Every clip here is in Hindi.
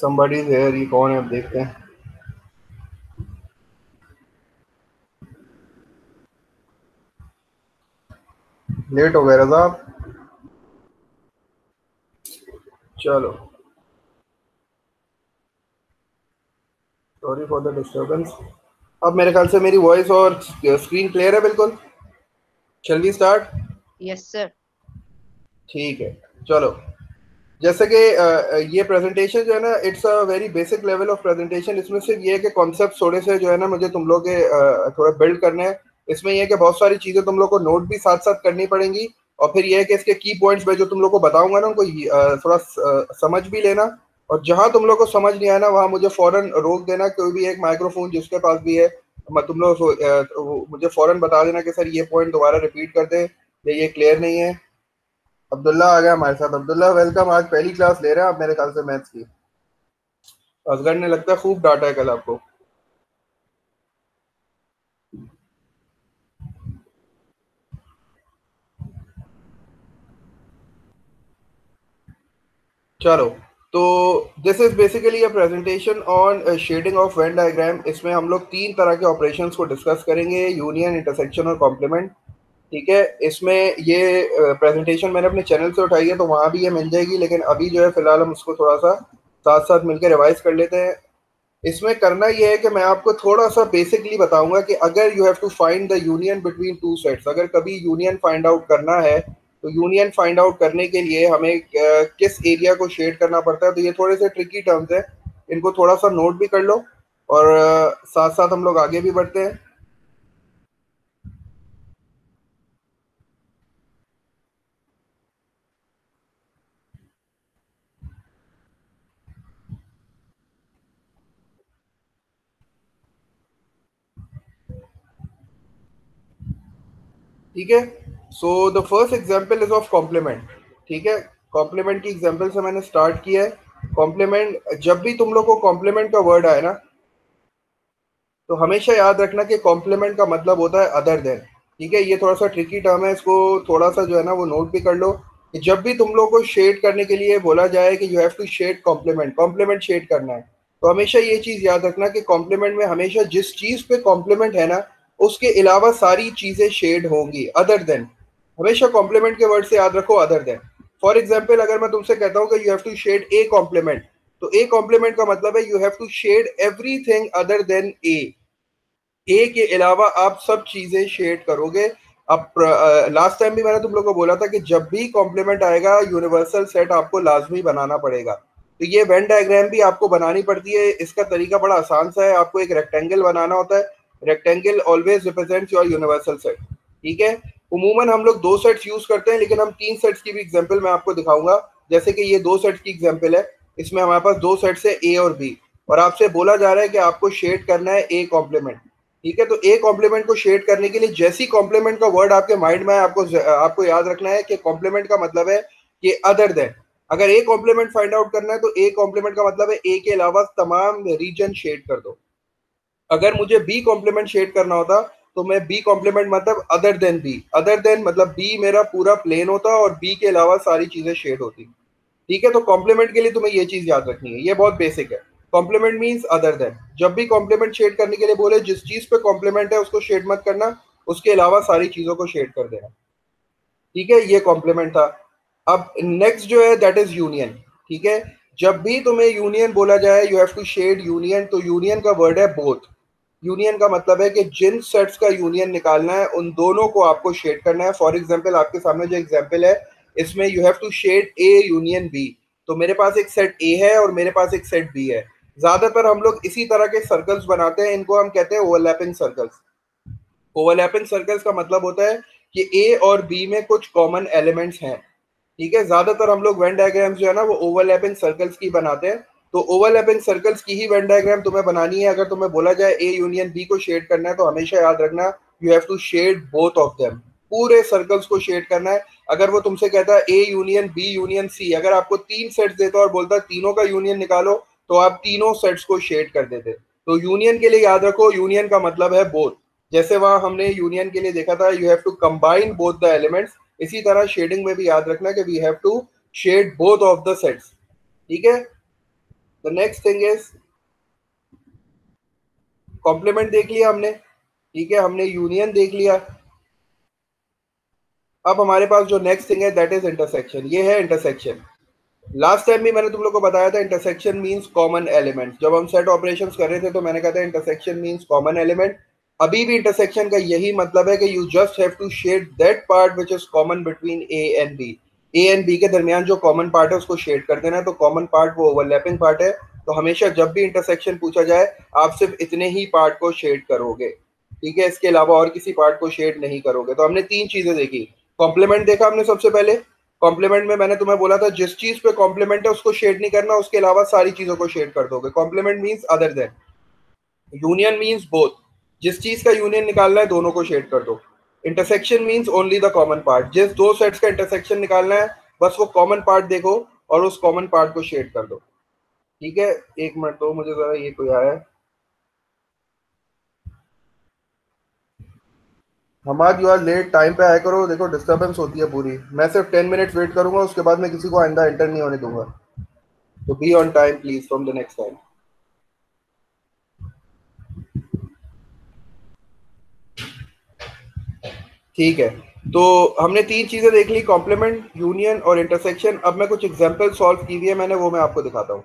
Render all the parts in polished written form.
somebody is here, ये कौन है अब देखते हैं। लेट हो गए रजा आप। चलो, सॉरी फॉर द डिस्टरबेंस। अब मेरे ख्याल से मेरी वॉइस और स्क्रीन क्लियर है बिल्कुल। Shall we start? Yes sir. ठीक है, चलो। जैसे कि ये प्रेजेंटेशन जो है ना, it's a very basic level of presentation. इसमें सिर्फ ये है कि कॉन्सेप्ट थोड़े से जो है ना मुझे तुम लोग के थोड़ा बिल्ड करने हैं। इसमें ये है कि बहुत सारी चीज़ें तुम लोग को नोट भी साथ साथ करनी पड़ेंगी, और फिर ये है कि इसके की पॉइंट्स में जो तुम लोग को बताऊंगा ना उनको थोड़ा समझ भी लेना। और जहां तुम लोग को समझ नहीं आया ना वहां मुझे फौरन रोक देना। कोई भी एक माइक्रोफोन जिसके पास भी है, तुम लोग मुझे फौरन बता देना कि सर ये पॉइंट दोबारा रिपीट कर दें या ये क्लियर नहीं है। अब्दुल्ला आ गया हमारे साथ। अब्दुल्ला वेलकम। आज पहली क्लास ले रहे हैं आप मेरे ख्याल से मैथ्स की। असगर ने लगता है खूब डांटा है कल आपको। चलो, तो this is basically a presentation on shedding of Venn diagram. इसमें हम लोग तीन तरह के ऑपरेशंस को डिस्कस करेंगे, यूनियन, इंटरसेक्शन और कॉम्प्लीमेंट। ठीक है, इसमें ये प्रेजेंटेशन मैंने अपने चैनल से उठाई है तो वहाँ भी ये मिल जाएगी, लेकिन अभी जो है फिलहाल हम उसको थोड़ा सा साथ साथ मिलकर रिवाइज कर लेते हैं। इसमें करना ये है कि मैं आपको थोड़ा सा बेसिकली बताऊंगा कि अगर you have to find the union between two sets, अगर कभी यूनियन फाइंड आउट करना है तो यूनियन फाइंड आउट करने के लिए हमें किस एरिया को शेड करना पड़ता है। तो ये थोड़े से ट्रिकी टर्म्स हैं, इनको थोड़ा सा नोट भी कर लो और साथ साथ हम लोग आगे भी बढ़ते हैं। ठीक है, so the first example is of complement. ठीक है, कॉम्प्लीमेंट की एग्जाम्पल से मैंने स्टार्ट किया है। कॉम्प्लीमेंट, जब भी तुम लोग को कॉम्प्लीमेंट का वर्ड आए ना तो हमेशा याद रखना कि कॉम्प्लीमेंट का मतलब होता है अदर देन। ठीक है, ये थोड़ा सा ट्रिकी टर्म है, इसको थोड़ा सा जो है ना वो नोट भी कर लो कि जब भी तुम लोग को शेड करने के लिए बोला जाए कि you have to shade complement, complement shade करना है, तो हमेशा ये चीज याद रखना कि कॉम्प्लीमेंट में हमेशा जिस चीज पे कॉम्प्लीमेंट है ना उसके अलावा सारी चीजें शेड होंगी अदर देन। हमेशा कॉम्प्लीमेंट के वर्ड से याद रखो अदर देन। फॉर एग्जाम्पल, अगर मैं तुमसे कहता हूँ कि you have to shade a complement, तो ए कॉम्प्लीमेंट का मतलब है you have to shade everything other than A. A के अलावा आप सब चीजें शेड करोगे। अब लास्ट टाइम भी मैंने तुम लोग को बोला था कि जब भी कॉम्प्लीमेंट आएगा यूनिवर्सल सेट आपको लाजमी बनाना पड़ेगा। तो ये वेन डायग्राम भी आपको बनानी पड़ती है। इसका तरीका बड़ा आसान सा है, आपको एक रेक्टेंगल बनाना होता है। Rectangle always represents your universal set. ठीक है, उमूमन हम लोग दो सेट्स यूज करते हैं, लेकिन हम तीन सेट्स की भी एग्जाम्पल मैं आपको दिखाऊंगा। जैसे कि ये दो सेट्स की एग्जाम्पल है, इसमें हमारे पास दो सेट्स है ए और बी, और आपसे बोला जा रहा है कि आपको शेड करना है ए कॉम्प्लीमेंट। ठीक है, तो ए कॉम्प्लीमेंट को शेड करने के लिए जैसी कॉम्प्लीमेंट का वर्ड आपके माइंड में है, आपको याद रखना है कि कॉम्प्लीमेंट का मतलब है कि अदर देन। अगर ए कॉम्प्लीमेंट फाइंड आउट करना है तो ए कॉम्प्लीमेंट का मतलब है ए के अलावा तमाम रीजन शेड कर दो। अगर मुझे बी कॉम्प्लीमेंट शेड करना होता तो मैं बी कॉम्प्लीमेंट मतलब other than B, other than मतलब बी मेरा पूरा प्लेन होता और बी के अलावा सारी चीजें शेड होती। ठीक है, तो कॉम्प्लीमेंट के लिए तुम्हें ये चीज याद रखनी है, ये बहुत बेसिक है। Complement means other than. जब भी कॉम्प्लीमेंट शेड करने के लिए बोले जिस चीज पे कॉम्प्लीमेंट है उसको शेड मत करना, उसके अलावा सारी चीजों को शेड कर देना। ठीक है, ये कॉम्प्लीमेंट था। अब नेक्स्ट जो है दैट इज यूनियन। ठीक है, जब भी तुम्हें यूनियन बोला जाए you have to shade union, तो यूनियन का वर्ड है बोथ। यूनियन का मतलब है कि जिन सेट्स का यूनियन निकालना है उन दोनों को आपको शेड करना है। फॉर एग्जाम्पल, आपके सामने जो एग्जाम्पल है इसमें you have to shade A union B. तो मेरे पास एक सेट ए है और मेरे पास एक सेट बी है। ज्यादातर हम लोग इसी तरह के सर्कल्स बनाते हैं, इनको हम कहते हैं ओवरलैपिंग सर्कल्स। ओवरलैपिंग सर्कल्स का मतलब होता है कि ए और बी में कुछ कॉमन एलिमेंट्स हैं। ठीक है, ज्यादातर हम लोग वेन डायग्राम्स जो है ना वो ओवरलैपिंग सर्कल्स की बनाते हैं। तो ओवरलैपिंग सर्कल्स की ही वेन डायग्राम तुम्हें बनानी है। अगर तुम्हें बोला जाए ए यूनियन बी को शेड करना है तो हमेशा याद रखना you have to shade both of them, पूरे सर्कल्स को शेड करना है। अगर वो तुमसे कहता है A union B union C, अगर आपको तीन सेट्स देता और बोलता है तीनों का यूनियन निकालो, तो आप तीनों सेट्स को शेड कर देते। तो यूनियन के लिए याद रखो यूनियन का मतलब है बोथ। जैसे वहां हमने यूनियन के लिए देखा था you have to combine both the elements, इसी तरह शेडिंग में भी याद रखना कि we have to shade both of the sets. ठीक है, the next thing is complement देख लिया हमने, ठीक है, हमने यूनियन देख लिया। अब हमारे पास जो नेक्स्ट थिंग है दैट इज इंटरसेक्शन। ये है इंटरसेक्शन। लास्ट टाइम भी मैंने तुम लोग को बताया था इंटरसेक्शन मींस कॉमन एलिमेंट। जब हम सेट ऑपरेशंस कर रहे थे तो मैंने कहा था इंटरसेक्शन मींस कॉमन एलिमेंट। अभी भी इंटरसेक्शन का यही मतलब है कि you just have to shade that part which is common between A and B. A and B के दरमियान जो कॉमन पार्ट है उसको शेड कर देना है। तो कॉमन पार्ट वो ओवरलैपिंग पार्ट है। तो हमेशा जब भी इंटरसेक्शन पूछा जाए आप सिर्फ इतने ही पार्ट को शेड करोगे, ठीक है, इसके अलावा और किसी पार्ट को शेड नहीं करोगे। तो हमने तीन चीजें देखी। कॉम्प्लीमेंट देखा हमने सबसे पहले। कॉम्प्लीमेंट में मैंने तुम्हें बोला था जिस चीज पे कॉम्प्लीमेंट है उसको शेड नहीं करना, उसके अलावा सारी चीजों को शेड कर दोगे। Complement means other than. Union means both. जिस चीज का यूनियन निकालना है दोनों को शेड कर दो। Intersection means only the common part. जिस दो सेट्स का इंटरसेक्शन निकालना है बस वो कॉमन पार्ट देखो और उस कॉमन पार्ट को शेड कर दो, ठीक है। एक मिनट दो मुझे जरा, ये कोई आया है। Hammad you are late, time पे आया करो, देखो डिस्टर्बेंस होती है पूरी। मैं सिर्फ 10 मिनट वेट करूंगा, उसके बाद मैं किसी को आइंदा एंटर नहीं होने दूंगा। तो be on time please from the next time. ठीक है। तो हमने तीन चीजें देख ली, कॉम्प्लीमेंट, यूनियन और इंटरसेक्शन। अब मैं कुछ एग्जांपल सॉल्व की हुई है मैंने, वो मैं आपको दिखाता हूँ।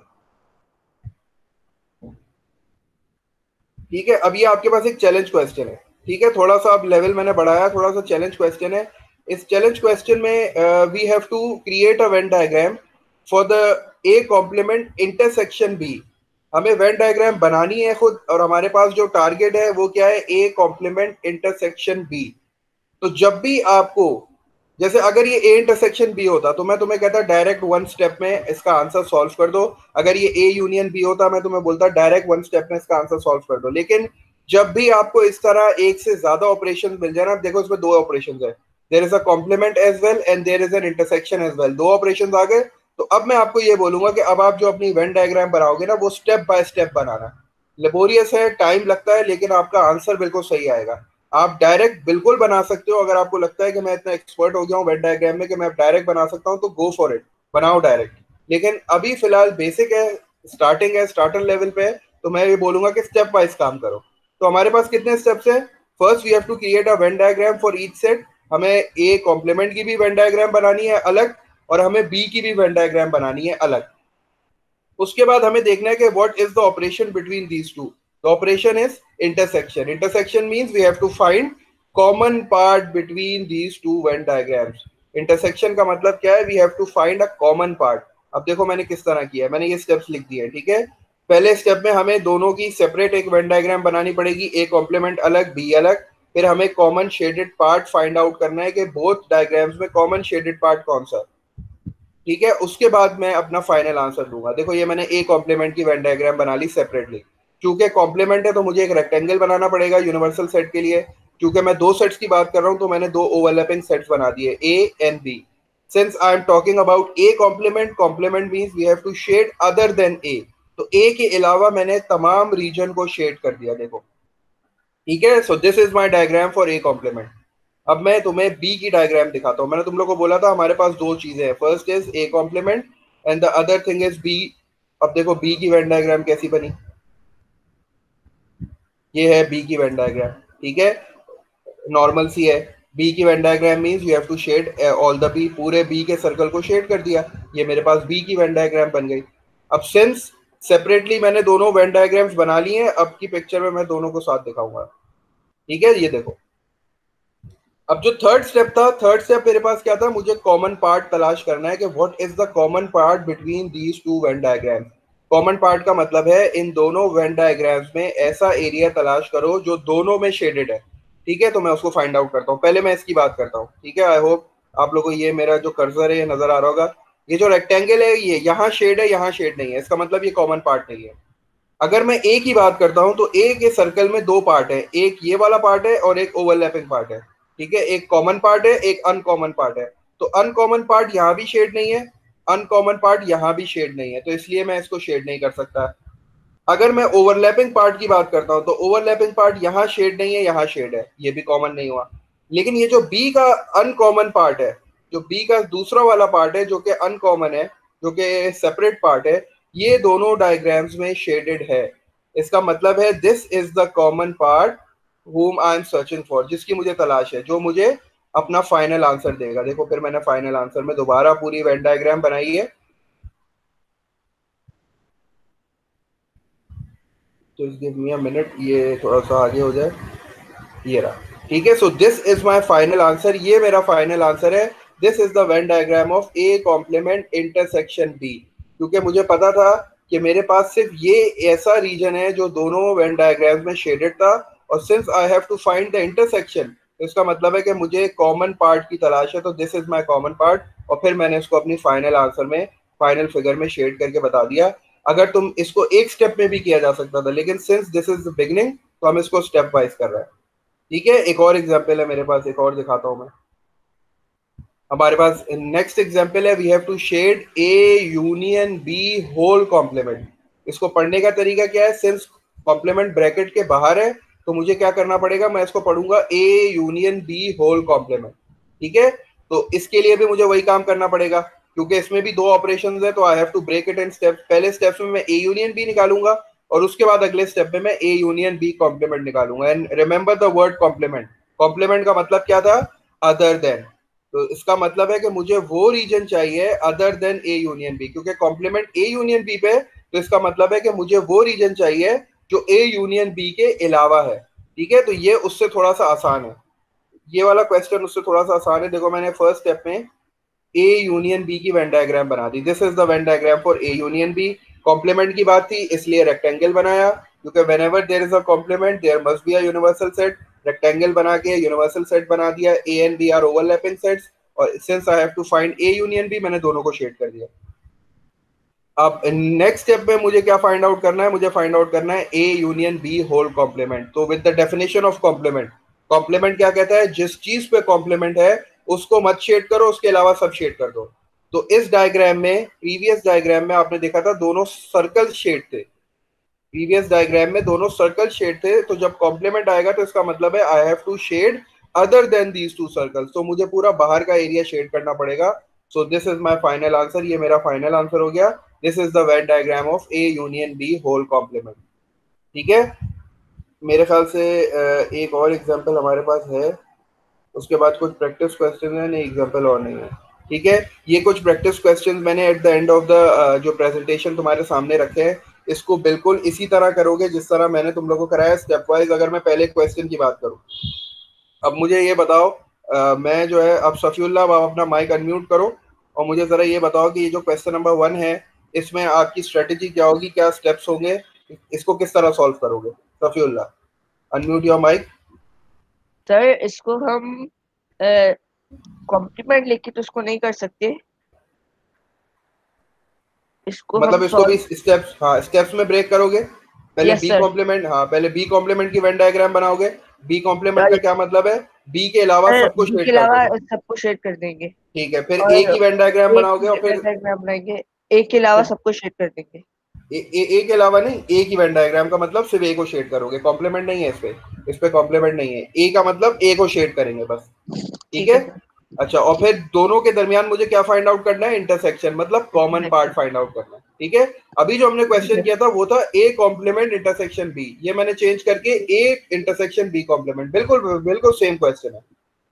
ठीक है, अब ये आपके पास एक चैलेंज क्वेश्चन है, ठीक है, थोड़ा सा अब लेवल मैंने बढ़ाया, थोड़ा सा चैलेंज क्वेश्चन है। इस चैलेंज क्वेश्चन में we have to create a Venn diagram for the A complement intersection B. हमें वेन डायग्राम बनानी है खुद, और हमारे पास जो टारगेट है वो क्या है, ए कॉम्प्लीमेंट इंटरसेक्शन बी। तो जब भी आपको, जैसे अगर ये ए इंटरसेक्शन बी होता तो मैं तुम्हें कहता डायरेक्ट वन स्टेप में इसका आंसर सॉल्व कर दो। अगर ये ए यूनियन बी होता मैं तुम्हें बोलता डायरेक्ट वन स्टेप में इसका आंसर सॉल्व कर दो। लेकिन जब भी आपको इस तरह एक से ज्यादा ऑपरेशन मिल जाए ना, देखो इसमें दो ऑपरेशन है, there is a complement as well and there is an intersection as well. दो ऑपरेशन आ गए। तो अब मैं आपको ये बोलूंगा कि अब आप जो अपनी वेन डायग्राम बनाओगे ना वो step by step banana. Laborious है, टाइम लगता है, लेकिन आपका आंसर बिल्कुल सही आएगा। आप डायरेक्ट बिल्कुल बना सकते हो। अगर आपको लगता है कि मैं इतना एक्सपर्ट हो गया हूँ वेन डायग्राम में कि मैं डायरेक्ट बना सकता हूँ तो गो फॉर इट, बनाओ डायरेक्ट। लेकिन अभी फिलहाल बेसिक है, स्टार्टिंग है, स्टार्टर लेवल पे है, तो मैं ये बोलूंगा कि स्टेप वाइज काम करो। तो हमारे पास कितने स्टेप्स हैं। First we have to create a Venn diagram for each set. हमें ए कॉम्प्लीमेंट की भी वेन डायग्राम बनानी है अलग, और हमें बी की भी वेन डायग्राम बनानी है अलग। उसके बाद हमें देखना है कि what is the operation between these two. The operation is intersection. Intersection means we have to find common part between these two Venn diagrams. Intersection का मतलब क्या है, we have to find a common part. अब देखो मैंने किस तरह किया है, मैंने ये स्टेप्स लिख दिए हैं, ठीक है। पहले स्टेप में हमें दोनों की सेपरेट एक वेन डायग्राम बनानी पड़ेगी, ए कॉम्प्लीमेंट अलग बी अलग। फिर हमें common shaded part find out करना है कि बोथ डायग्राम्स में कॉमन शेडेड पार्ट कौन सा है, ठीक है। उसके बाद मैं अपना फाइनल आंसर दूंगा। देखो ये मैंने ए कॉम्प्लीमेंट की वेन डायग्राम बना ली सेपरेटली। क्योंकि कॉम्प्लीमेंट है तो मुझे एक रेक्टेंगल बनाना पड़ेगा यूनिवर्सल सेट के लिए। क्योंकि मैं दो सेट्स की बात कर रहा हूं तो मैंने दो ओवरलैपिंग सेट्स बना दिए, A and B. Since I am talking about A complement, complement means we have to shade other than A. तो ए के अलावा मैंने तमाम रीजन को शेड कर दिया, देखो, ठीक है। So this is my diagram for A complement. अब मैं तुम्हें बी की डायग्राम दिखाता हूँ। मैंने तुम लोग को बोला था हमारे पास दो चीजें हैं, first is A complement and the other thing is B. अब देखो बी की वेन डायग्राम कैसी बनी, ये है बी की वेन डायग्राम, ठीक है, नॉर्मल सी है। बी की Venn diagram means you have to shade all the B, पूरे बी के सर्कल को शेड कर दिया। ये मेरे पास बी की वेन डायग्राम बन गई। अब सिंस सेपरेटली मैंने दोनों वेन डायग्राम्स बना लिए हैं, अब की पिक्चर में मैं दोनों को साथ दिखाऊंगा, ठीक है। ये देखो, अब जो थर्ड स्टेप था, थर्ड स्टेप मेरे पास क्या था, मुझे कॉमन पार्ट तलाश करना है कि what is the common part between these two Venn diagram. Common part का मतलब है इन दोनों वेन डायग्राम्स में ऐसा एरिया तलाश करो जो दोनों में शेडेड है, ठीक है। तो मैं उसको फाइंड आउट करता हूँ, पहले मैं इसकी बात करता हूँ, ठीक है। आई होप आप लोगों को ये मेरा जो कर्सर है ये नजर आ रहा होगा। ये जो रेक्टेंगल है ये यहाँ शेड है, यहाँ शेड नहीं है, इसका मतलब ये कॉमन पार्ट नहीं है। अगर मैं ए की बात करता हूं तो ए के सर्कल में दो पार्ट है, एक ये वाला पार्ट है और एक ओवरलैपिंग पार्ट है, ठीक है। एक कॉमन पार्ट है, एक अनकॉमन पार्ट है। तो अनकॉमन पार्ट यहां भी शेड नहीं है, अनकॉमन पार्ट यहां भी शेड नहीं है, तो इसलिए मैं इसको शेड नहीं कर सकता। अगर मैं ओवरलैपिंग पार्ट की बात करता हूं तो ओवरलैपिंग पार्ट यहां शेड नहीं है, यहां शेड है, ये भी कॉमन नहीं हुआ। लेकिन ये जो बी का अनकॉमन पार्ट है, जो बी का दूसरा वाला पार्ट है जो कि अनकॉमन है, जो कि सेपरेट पार्ट है, ये दोनों डायग्राम्स में शेडेड है। इसका मतलब है this is the common part whom I am searching for, जिसकी मुझे तलाश है, जो मुझे अपना फाइनल आंसर देगा। देखो फिर मैंने फाइनल आंसर में दोबारा पूरी वेन डायग्राम बनाई है। तो गिव मी अ मिनट, ये थोड़ा सा आगे हो जाए, ये रहा। ठीक है, so this is my final answer, ये मेरा फाइनल आंसर है। This is the Venn diagram of A complement intersection B. क्योंकि मुझे पता था कि मेरे पास सिर्फ ये ऐसा रीजन है जो दोनों वेन डायग्राम्स में शेडेड था, और since I have to find the intersection, इसका मतलब है कि मुझे कॉमन पार्ट की तलाश है, तो this is my common part. और फिर मैंने इसको अपनी फाइनल आंसर में, फाइनल फिगर में शेड करके बता दिया। अगर तुम इसको एक स्टेप में भी किया जा सकता था, लेकिन since this is the beginning, तो हम इसको स्टेप वाइज कर रहे हैं। ठीक है, एक और एग्जाम्पल है मेरे पास, एक और दिखाता हूं मैं। हमारे पास नेक्स्ट एग्जाम्पल है, we have to shade A union B whole complement. इसको पढ़ने का तरीका क्या है, सिंस कॉम्प्लीमेंट ब्रैकेट के बाहर है, तो मुझे क्या करना पड़ेगा, मैं इसको पढ़ूंगा A union B whole complement. ठीक है, तो इसके लिए भी मुझे वही काम करना पड़ेगा, क्योंकि इसमें भी दो ऑपरेशंस है, तो I have to break it in steps. पहले स्टेप्स में मैं ए यूनियन बी निकालूंगा, और उसके बाद अगले स्टेप में मैं ए यूनियन बी कॉम्प्लीमेंट निकालूंगा। And remember the word complement, complement का मतलब क्या था, अदर देन। तो इसका मतलब है कि मुझे वो रीजन चाहिए other than A union B, क्योंकि कॉम्प्लीमेंट ए यूनियन बी पे, तो इसका मतलब है कि मुझे वो रीजन चाहिए जो ए यूनियन बी के अलावा है। ठीक है, तो ये उससे थोड़ा सा आसान है, ये वाला क्वेश्चन उससे थोड़ा सा आसान है। देखो मैंने फर्स्ट स्टेप में ए यूनियन बी की वेन डायग्राम बना दी, this is the Venn diagram for A union B. Complement की बात थी इसलिए रेक्टेंगल बनाया, क्योंकि whenever there is a complement there must be a universal set. Rectangle बना के यूनिवर्सल सेट बना दिया, A and B are overlapping sets, और since I have to find A union B, मैंने दोनों को शेड कर दिया। अब नेक्स्ट स्टेप में मुझे क्या फाइंड आउट करना है, मुझे फाइंड आउट करना है A union B whole complement. तो with the definition of complement, complement क्या कहता है, जिस चीज पे कॉम्प्लीमेंट है उसको मत शेड करो, उसके अलावा सब शेड कर दो। तो इस डायग्राम में, प्रीवियस डायग्राम में आपने देखा था दोनों सर्कल शेड थे, प्रीवियस डायग्राम में दोनों सर्कल शेड थे। तो जब कॉम्प्लीमेंट आएगा तो इसका मतलब है I have to shade other than these two circles, तो मुझे पूरा बाहर का एरिया शेड करना पड़ेगा। So this is my final answer, ये मेरा फाइनल आंसर हो गया। This is the Venn diagram of A union B whole complement. ठीक है, मेरे ख्याल से एक और एग्जांपल हमारे पास है, उसके बाद कुछ प्रैक्टिस क्वेश्चन है, नहीं एग्जांपल और नहीं है। ठीक है, ये कुछ प्रैक्टिस क्वेश्चन मैंने at the end of the जो प्रेजेंटेशन तुम्हारे सामने रखे हैं, इसको बिल्कुल इसी तरह करोगे जिस तरह मैंने तुम लोगों को कराया, स्टेप वाइज। अगर मैं पहले क्वेश्चन की बात करूं, अब मुझे ये बताओ, मैं जो है, अब सफीउल्लाह आप अपना माइक अनम्यूट करो, और मुझे ज़रा ये बताओ कि ये जो क्वेश्चन नंबर 1 है, इसमें आपकी स्ट्रेटेजी क्या होगी, क्या स्टेप्स होंगे, इसको किस तरह सॉल्व करोगे। Safiullah unmute your mic. Sir इसको हम कॉम्प्लीमेंट लेके तो इसको नहीं कर सकते, इसको हम मतलब इसको भी सॉल्व। स्टेप्स, हाँ स्टेप्स में ब्रेक करोगे। पहले यस बी सर। कॉम्प्लीमेंट, हाँ पहले बी कॉम्प्लीमेंट की वेन डायग्राम बनाओगे। बी कॉम्प्लीमेंट का क्या मतलब है, बी के अलावा सर सबको बी के शेड कर अलावा दोगे। सबको शेड कर देंगे, ठीक है, फिर ए और की वेन डायग्राम एक बनाओगे, और फिर डायग्राम बनाएंगे, एक के अलावा सबको शेड कर देंगे। ए के अलावा नहीं, ए की वेन डायग्राम का मतलब सिर्फ ए को शेड करोगे, कॉम्प्लीमेंट नहीं है इस पे कॉम्प्लीमेंट नहीं है। ए का मतलब ए को शेड करेंगे बस। ठीक ठीक है, है सर। अच्छा, और फिर दोनों के दरमियान मुझे क्या फाइंड आउट करना है, इंटरसेक्शन, मतलब common part intersection. Find out करना है। ठीक है, अभी जो हमने ठीक क्वेश्चन है। किया था वो था ए कॉम्प्लीमेंट इंटरसेक्शन बी, ये मैंने चेंज करके ए इंटरसेक्शन बी कॉम्प्लीमेंट, बिल्कुल बिल्कुल सेम क्वेश्चन है।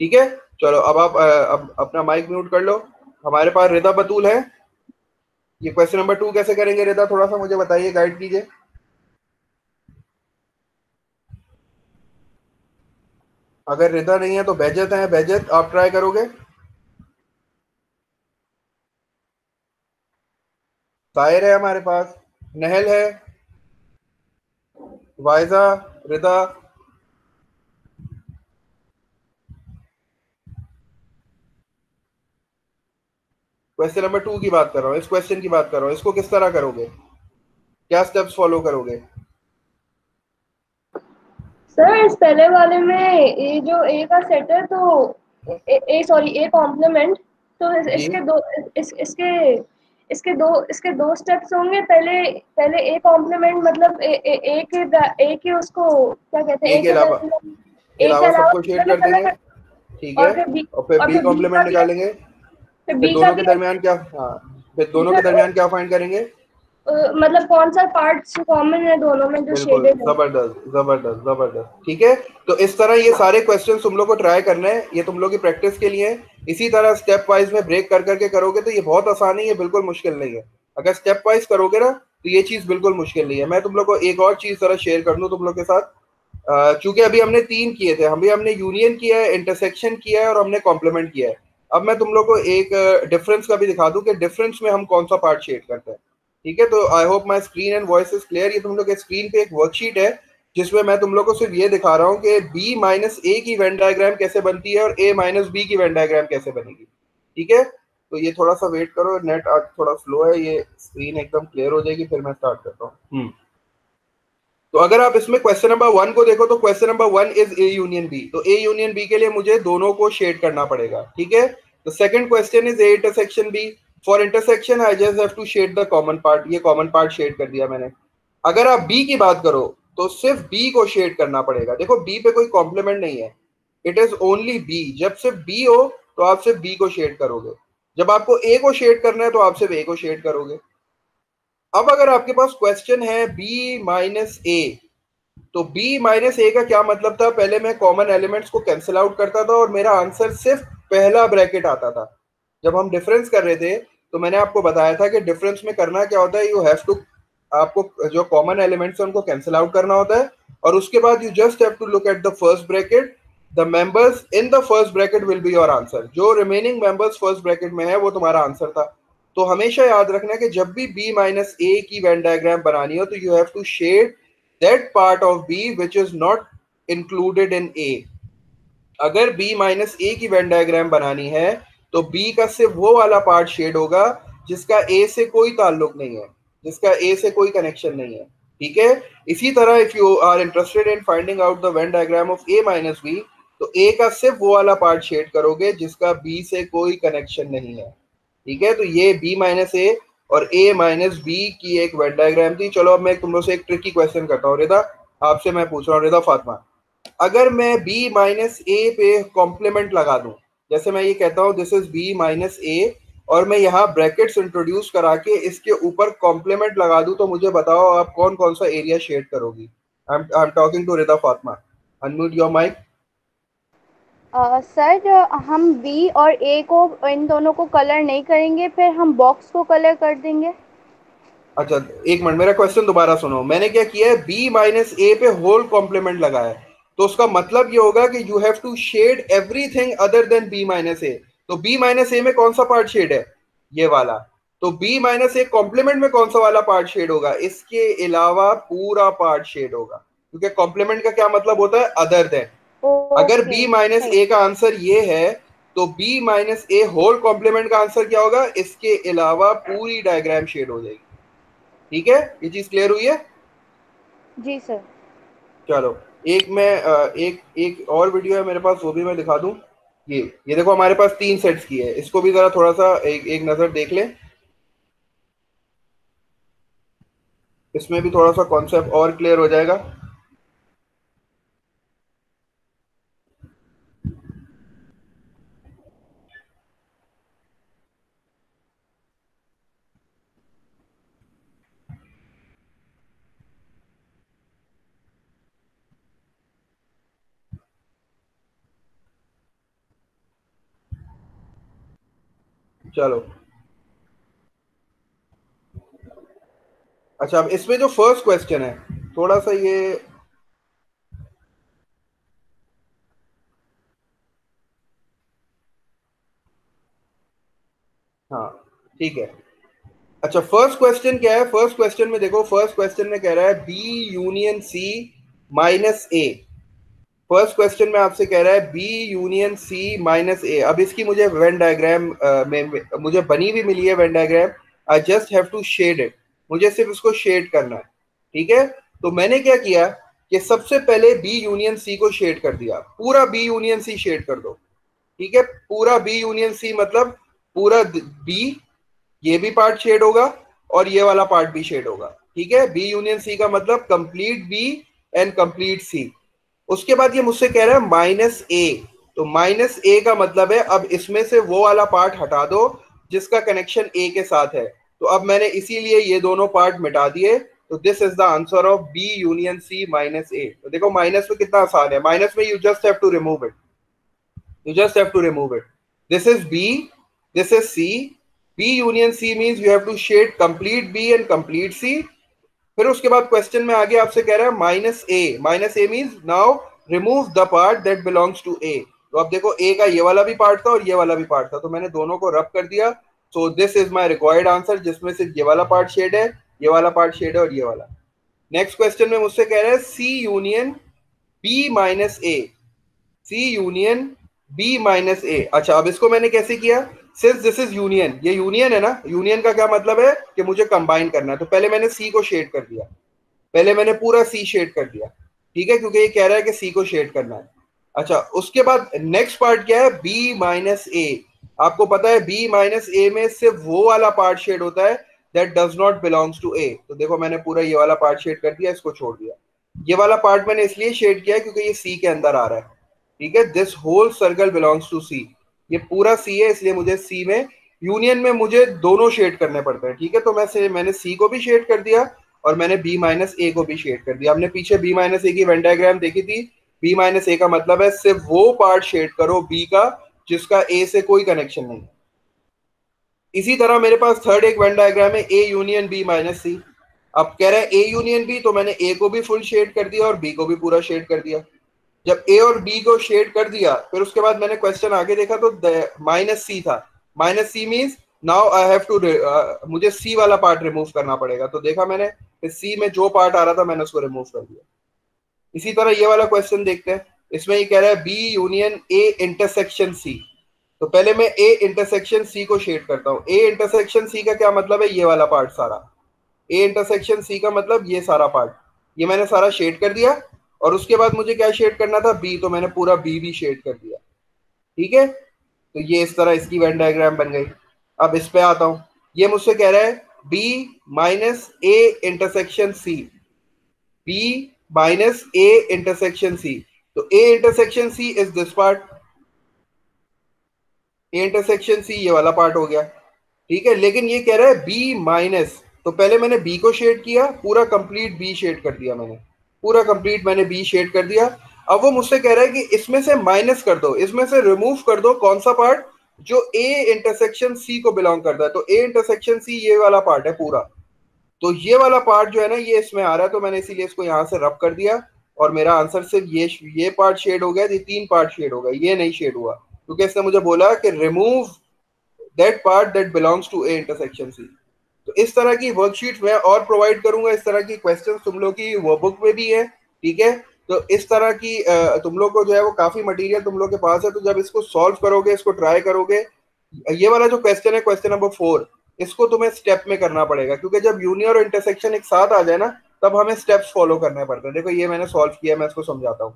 ठीक है, चलो अब आप अब अपना माइक म्यूट कर लो। हमारे पास रिदा बतूल है, ये क्वेश्चन नंबर 2 कैसे करेंगे रिदा, थोड़ा सा मुझे बताइए, गाइड कीजिए। अगर रिदा नहीं है तो बेजत है, बेजत आप ट्राई करोगे। ताहिर है हमारे पास, नहल है, वाइजा, रिदा। क्वेश्चन नंबर 2 की बात कर रहा हूँ, इस क्वेश्चन की बात कर रहा हूँ, इसको किस तरह करोगे, क्या स्टेप्स फॉलो करोगे। सर इस पहले वाले में ये जो ए का सेट है तो ए सॉरी ए कॉम्प्लीमेंट, तो जी, इसके दो इसके दो स्टेप्स होंगे। पहले पहले ए कॉम्प्लीमेंट मतलब ए के उसको क्या कहते हैं, ए के अलावा, ए के अलावा सबको शेड पहले कर देंगे। पहले ठीक है, और फिर और बी फिर बी का कॉम्प्लीमेंट भी निकालेंगे। फिर फिर बी का दोनों के भी दरमियान क्या, हाँ फिर दोनों के सर दरमियान क्या फाइंड करेंगे। मतलब कौन सा पार्ट्स कॉमन है दोनों में जो बिल्कुल, शेडेड है? जबरदस्त जबरदस्त जबरदस्त। ठीक है, तो इस तरह ये सारे क्वेश्चन तुम लोग को ट्राई करना है, ये तुम लोग की प्रैक्टिस के लिए है। इसी तरह स्टेप वाइज में ब्रेक कर करके करोगे तो ये बहुत आसान है, ये बिल्कुल मुश्किल नहीं है। अगर स्टेप वाइज करोगे ना तो ये चीज बिल्कुल मुश्किल नहीं है। मैं तुम लोग को एक और चीज जरा शेयर कर दूं तुम लोग के साथ। चूंकि अभी हमने 3 किए थे, अभी हमने यूनियन किया है, इंटरसेक्शन किया है और हमने कॉम्प्लीमेंट किया है। अब मैं तुम लोग को एक डिफरेंस का भी दिखा दूं कि डिफरेंस में हम कौन सा पार्ट शेड करते हैं। ठीक है, तो I hope my screen and voice is clear. ये तुम लोग के स्क्रीन पे एक वर्कशीट है जिसमें मैं तुम लोग को सिर्फ ये दिखा रहा हूँ कि b माइनस ए की वेन डायग्राम कैसे बनती है और a माइनस बी की वेन डायग्राम कैसे बनेगी। ठीक है, तो ये थोड़ा सा वेट करो, नेट आज थोड़ा स्लो है, ये स्क्रीन एकदम क्लियर हो जाएगी फिर मैं स्टार्ट करता हूँ। तो अगर आप इसमें क्वेश्चन नंबर 1 को देखो तो question number 1 is A union B. तो ए यूनियन बी के लिए मुझे दोनों को शेड करना पड़ेगा। ठीक है, तो second question is A intersection B. For intersection I just have to shade the common part. ये कॉमन पार्ट शेड कर दिया मैंने। अगर आप बी की बात करो तो सिर्फ बी को शेड करना पड़ेगा। देखो बी पे कोई कॉम्प्लीमेंट नहीं है, इट इज ओनली बी। जब सिर्फ बी हो तो आप सिर्फ बी को शेड करोगे, जब आपको ए को शेड करना है तो आप सिर्फ ए को शेड करोगे। अब अगर आपके पास क्वेश्चन है बी माइनस ए, तो b माइनस ए का क्या मतलब था? पहले मैं कॉमन एलिमेंट्स को कैंसिल आउट करता था और मेरा आंसर सिर्फ पहला ब्रैकेट आता था। जब हम डिफरेंस कर रहे थे तो मैंने आपको बताया था कि डिफरेंस में करना क्या होता है, यू हैव टू, आपको जो कॉमन एलिमेंट्स है उनको कैंसिल आउट करना होता है और उसके बाद you just have to look at the first bracket. The members in the first bracket will be your answer. जो रिमेनिंग मेंबर्स फर्स्ट ब्रैकेट में है वो तुम्हारा आंसर था। तो हमेशा याद रखना कि जब भी b माइनस ए की वेन डायग्राम बनानी हो तो you have to shade that part of b which is not included in a। अगर b माइनस ए की वेन डायग्राम बनानी है तो b का सिर्फ वो वाला पार्ट शेड होगा जिसका a से कोई ताल्लुक नहीं है, जिसका a से कोई कनेक्शन नहीं है। ठीक है, इसी तरह if you are interested in finding out the Venn diagram of a minus B, तो a का सिर्फ वो वाला पार्ट शेड करोगे जिसका b से कोई कनेक्शन नहीं है। ठीक है, तो ये b माइनस ए और a माइनस बी की एक वेन डायग्राम थी। चलो अब मैं तुम लोग से एक ट्रिकी क्वेश्चन करता हूँ। रिदा, आपसे मैं पूछ रहा हूँ, रिदा फातिमा, अगर मैं b माइनस ए पे कॉम्प्लीमेंट लगा दूं, जैसे मैं ये कहता हूँ दिस इज b माइनस ए और मैं यहाँ ब्रैकेट्स इंट्रोड्यूस करा के इसके ऊपर कॉम्प्लीमेंट लगा दूं, तो मुझे बताओ आप कौन कौन सा एरिया शेड करोगी? I am talking to Rida Fatima, unmute your mic. Sir हम बी और ए को, इन दोनों को कलर नहीं करेंगे, फिर हम बॉक्स को कलर कर देंगे। अच्छा एक मिनट, मेरा क्वेश्चन दोबारा सुनो। मैंने क्या किया है, b माइनस ए पे होल कॉम्प्लीमेंट लगाया है, तो उसका मतलब ये होगा कि you have to shade everything other than b minus A. तो b माइनस ए में कौन सा पार्ट शेड है? ये वाला। तो b माइनस ए कॉम्प्लीमेंट में कौन सा वाला पार्ट शेड होगा? इसके अलावा पूरा पार्ट शेड होगा, क्योंकि कॉम्प्लीमेंट का क्या मतलब होता है? Other than. अगर b माइनस ए का आंसर ये है तो b माइनस ए होल कॉम्प्लीमेंट का आंसर क्या होगा? इसके अलावा पूरी डायग्राम शेड हो जाएगी। ठीक है, ये चीज क्लियर हुई है? जी सर। चलो एक मैं एक और वीडियो है मेरे पास, वो भी मैं दिखा दूं। ये देखो हमारे पास 3 सेट्स की है, इसको भी जरा थोड़ा सा एक नजर देख लें। इसमें भी थोड़ा सा कॉन्सेप्ट और क्लियर हो जाएगा। चलो अच्छा, अब इसमें जो फर्स्ट क्वेश्चन है, थोड़ा सा ये, हाँ ठीक है। अच्छा फर्स्ट क्वेश्चन क्या है? फर्स्ट क्वेश्चन में देखो, फर्स्ट क्वेश्चन में कह रहा है बी यूनियन सी माइनस ए। फर्स्ट क्वेश्चन में आपसे कह रहा है बी यूनियन सी माइनस ए। अब इसकी मुझे वेन डायग्राम में मुझे बनी हुई मिली है Venn diagram. I just have to shade it, मुझे सिर्फ इसको शेड करना है। ठीक है, तो मैंने क्या किया कि सबसे पहले बी यूनियन सी को शेड कर दिया। पूरा बी यूनियन सी शेड कर दो। ठीक है, पूरा बी यूनियन सी मतलब पूरा बी, ये भी पार्ट शेड होगा और ये वाला पार्ट भी शेड होगा। ठीक है, बी यूनियन सी का मतलब complete B and complete C. उसके बाद ये मुझसे कह रहा है माइनस ए, तो माइनस ए का मतलब है अब इसमें से वो वाला पार्ट हटा दो जिसका कनेक्शन ए के साथ है। तो अब मैंने इसीलिए ये दोनों पार्ट मिटा दिए, तो this is the answer of B union C minus A. तो देखो माइनस में कितना आसान है, माइनस में you just have to remove it, you just have to remove it. This is B, this is C. B union C means you have to shade complete B and complete C. फिर उसके बाद क्वेश्चन में आगे आपसे कह रहा है minus A, minus A means now remove the part that belongs to A. तो अब देखो ए का ये वाला भी पार्ट था और ये वाला भी पार्ट था, तो मैंने दोनों को रब कर दिया। सो this is my required answer, जिसमें सिर्फ ये वाला पार्ट शेड है, ये वाला पार्ट शेड है और ये वाला। नेक्स्ट क्वेश्चन में मुझसे कह रहा है सी यूनियन बी माइनस ए, सी यूनियन बी माइनस ए। अच्छा, अब इसको मैंने कैसे किया, सिंस दिस इज यूनियन, ये यूनियन है ना, यूनियन का क्या मतलब है कि मुझे कंबाइन करना है। तो पहले मैंने सी को शेड कर दिया, पहले मैंने पूरा सी शेड कर दिया, ठीक है, क्योंकि ये कह रहा है कि सी को शेड करना है। अच्छा, उसके बाद नेक्स्ट पार्ट क्या है, बी माइनस ए। आपको पता है बी माइनस ए में सिर्फ वो वाला पार्ट शेड होता है that does not belongs to A. तो देखो मैंने पूरा ये वाला पार्ट शेड कर दिया, इसको छोड़ दिया। ये वाला पार्ट मैंने इसलिए शेड किया क्योंकि ये सी के अंदर आ रहा है, ठीक है। This whole circle belongs to C, ये पूरा सी है, इसलिए मुझे सी में यूनियन में मुझे दोनों शेड करने पड़ते हैं, ठीक है। तो मैंने सी को भी शेड कर दिया और मैंने बी माइनस ए को भी शेड कर दिया। हमने पीछे बी माइनस ए की वेन डायग्राम देखी थी। बी माइनस ए का मतलब है सिर्फ वो पार्ट शेड करो बी का जिसका ए से कोई कनेक्शन नहीं। इसी तरह मेरे पास थर्ड एक वेन डायग्राम है, ए यूनियन बी माइनस सी। अब कह रहे हैं ए यूनियन बी, तो मैंने ए को भी फुल शेड कर दिया और बी को भी पूरा शेड कर दिया। जब ए और बी को शेड कर दिया, फिर उसके बाद मैंने क्वेश्चन आगे देखा तो माइनस सी था। Minus C means now I have to, मुझे सी वाला पार्ट रिमूव करना पड़ेगा। तो देखा मैंने सी में जो पार्ट आ रहा था मैंने उसको रिमूव कर दिया। इसी तरह ये वाला क्वेश्चन देखते हैं, इसमें ये कह रहा है B union A intersection C. तो पहले मैं ए इंटरसेक्शन सी को शेड करता हूँ। ए इंटरसेक्शन सी का क्या मतलब है, ये वाला पार्ट सारा। ए इंटरसेक्शन सी का मतलब ये सारा पार्ट, ये मैंने सारा शेड कर दिया। और उसके बाद मुझे क्या शेड करना था, बी, तो मैंने पूरा बी भी शेड कर दिया, ठीक है। तो ये इस तरह इसकी वेन डायग्राम बन गई। अब इस पे आता हूं, ये मुझसे कह रहा है B minus A intersection C, B minus A intersection C. तो A intersection C is this part, A intersection C ये वाला पार्ट हो गया, ठीक है। लेकिन ये कह रहा है बी माइनस, तो पहले मैंने बी को शेड किया, पूरा कंप्लीट बी शेड कर दिया मैंने, पूरा कंप्लीट मैंने बी शेड कर दिया। अब वो मुझसे कह रहा है कि इसमें से माइनस कर दो, इसमें से रिमूव कर दो कौन सा पार्ट, जो ए इंटरसेक्शन सी को बिलोंग करता है। तो ए इंटरसेक्शन सी ये वाला पार्ट है पूरा, तो ये वाला पार्ट जो है ना ये इसमें आ रहा है, तो मैंने इसीलिए इसको यहाँ से रब कर दिया और मेरा आंसर सिर्फ ये पार्ट शेड हो गया, ये तीन पार्ट शेड हो गया, ये नहीं शेड हुआ क्योंकि इसने मुझे बोला कि remove that part that belongs to A intersection C. तो इस तरह की वर्कशीट मैं और प्रोवाइड करूंगा, इस तरह की क्वेश्चंस तुम लोग की वर्कबुक में भी है, ठीक है। तो इस तरह की तुम लोग को जो है वो काफी मटेरियल तुम लोग के पास है, तो जब इसको सॉल्व करोगे, इसको ट्राई करोगे, ये वाला जो क्वेश्चन है क्वेश्चन नंबर 4, इसको तुम्हें स्टेप में करना पड़ेगा, क्योंकि जब यूनियन और इंटरसेक्शन एक साथ आ जाए ना तब हमें स्टेप्स फॉलो करने पड़ते हैं। देखो ये मैंने सॉल्व किया, मैं इसको समझाता हूँ।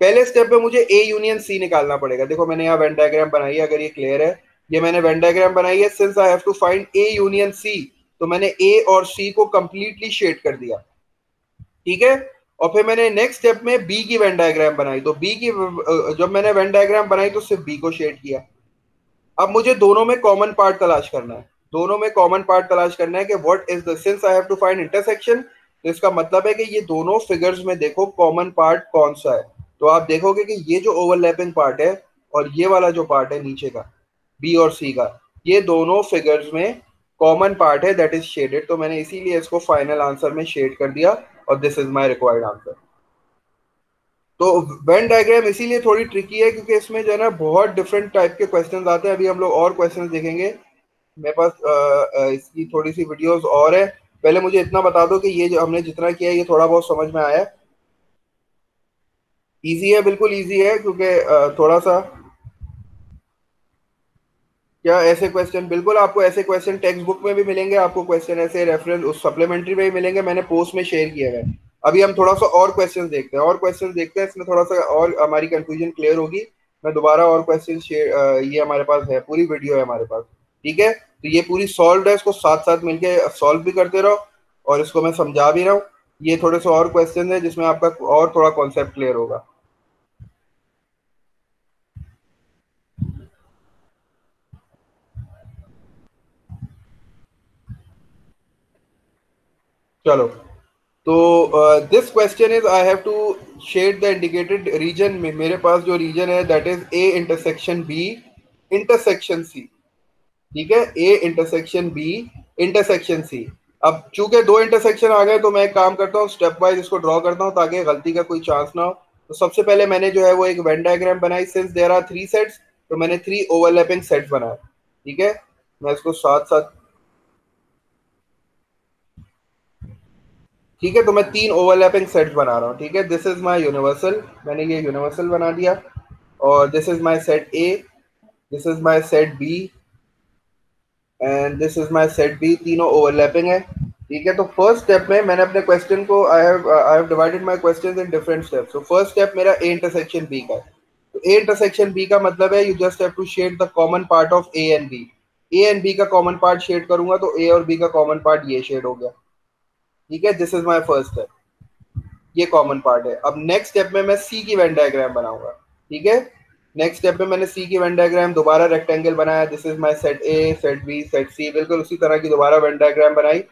पहले स्टेप में मुझे ए यूनियन सी निकालना पड़ेगा। देखो मैंने यहाँ वेन डायग्राम बनाई है, अगर ये क्लियर है, ये मैंने वेन डायग्राम बनाई है। Since I have to find A union C, तो मैंने ए और सी को कंप्लीटली शेड कर दिया, ठीक है। और फिर मैंने नेक्स्ट स्टेप में बी की वेन डायग्राम बनाई, तो बी की जब मैंने वेन डायग्राम बनाई तो सिर्फ बी को शेड किया। अब मुझे दोनों में कॉमन पार्ट तलाश करना है, दोनों में कॉमन पार्ट तलाश करना है कि what is the, since I have to find intersection, तो इसका मतलब है कि ये दोनों फिगर्स में देखो कॉमन पार्ट कौन सा है। तो आप देखोगे कि ये जो ओवरलैपिंग पार्ट है और ये वाला जो पार्ट है नीचे का बी और सी का, ये दोनों फिगर्स में कॉमन पार्ट है दैट इज शेडेड। तो मैंने इसीलिए इसको फाइनल आंसर में शेड कर दिया और this is my required answer. तो वेन डायग्राम इसीलिए थोड़ी ट्रिकी है क्योंकि इसमें जो है ना बहुत डिफरेंट टाइप के क्वेश्चंस आते हैं। अभी हम लोग और क्वेश्चंस देखेंगे, मेरे पास इसकी थोड़ी सी वीडियोस और है। पहले मुझे इतना बता दो कि ये जो हमने जितना किया है ये थोड़ा बहुत समझ में आया है। इजी है, बिल्कुल इजी है, क्योंकि थोड़ा सा क्या ऐसे क्वेश्चन, बिल्कुल आपको ऐसे क्वेश्चन टेक्स्ट बुक में भी मिलेंगे, आपको क्वेश्चन ऐसे रेफरेंस उस सप्लीमेंट्री में भी मिलेंगे, मैंने पोस्ट में शेयर किए हैं। अभी हम थोड़ा सा और क्वेश्चंस देखते हैं, और क्वेश्चंस देखते हैं, इसमें थोड़ा सा और हमारी कंफ्यूजन क्लियर होगी। मैं दोबारा और क्वेश्चन शेयर, ये हमारे पास है, पूरी वीडियो है हमारे पास, ठीक है। तो ये पूरी सॉल्व है, इसको साथ साथ मिलके सॉल्व भी करते रहो और इसको मैं समझा भी रहा हूँ। ये थोड़े से और क्वेश्चन है जिसमें आपका और थोड़ा कॉन्सेप्ट क्लियर होगा। चलो, तो this question is I have to shade the indicated region में, मेरे पास जो रीजन है that is A intersection B intersection C. ठीक है, A intersection B intersection C. अब चूंकि दो इंटरसेक्शन आ गए तो मैं एक काम करता हूँ, स्टेप वाइज इसको ड्रॉ करता हूँ ताकि गलती का कोई चांस ना हो। तो सबसे पहले मैंने जो है वो एक वेन डायग्राम बनाई, since there are three sets तो मैंने थ्री ओवरलैपिंग सेट्स बनाए। ठीक है, मैं इसको साथ साथ, ठीक है, तो मैं तीन ओवरलैपिंग सेट्स बना रहा हूँ। ठीक है, दिस इज माय यूनिवर्सल, मैंने ये यूनिवर्सल बना दिया। और this is my set A, this is my set B and this is my set B, तीनों ओवरलैपिंग है। ठीक है, तो फर्स्ट स्टेप में मैंने अपने क्वेश्चन को I have divided my questions in different steps. तो फर्स्ट स्टेप मेरा ए इंटरसेक्शन बी का है। तो ए इंटरसेक्शन बी का मतलब है you just have to shade the common part of A and B. A and B का कॉमन पार्ट शेड करूंगा तो ए और बी का कॉमन पार्ट ये शेड हो गया। ठीक है, this is my first step, ये कॉमन पार्ट है। अब नेक्स्ट स्टेप में मैं सी की वेन डायग्राम बनाऊंगा। ठीक है, नेक्स्ट स्टेप में मैंने सी की वेन डायग्राम, दोबारा रेक्टेंगल बनाया, this is my set A set B set C, बिल्कुल उसी तरह की दोबारा वेन डायग्राम बनाई।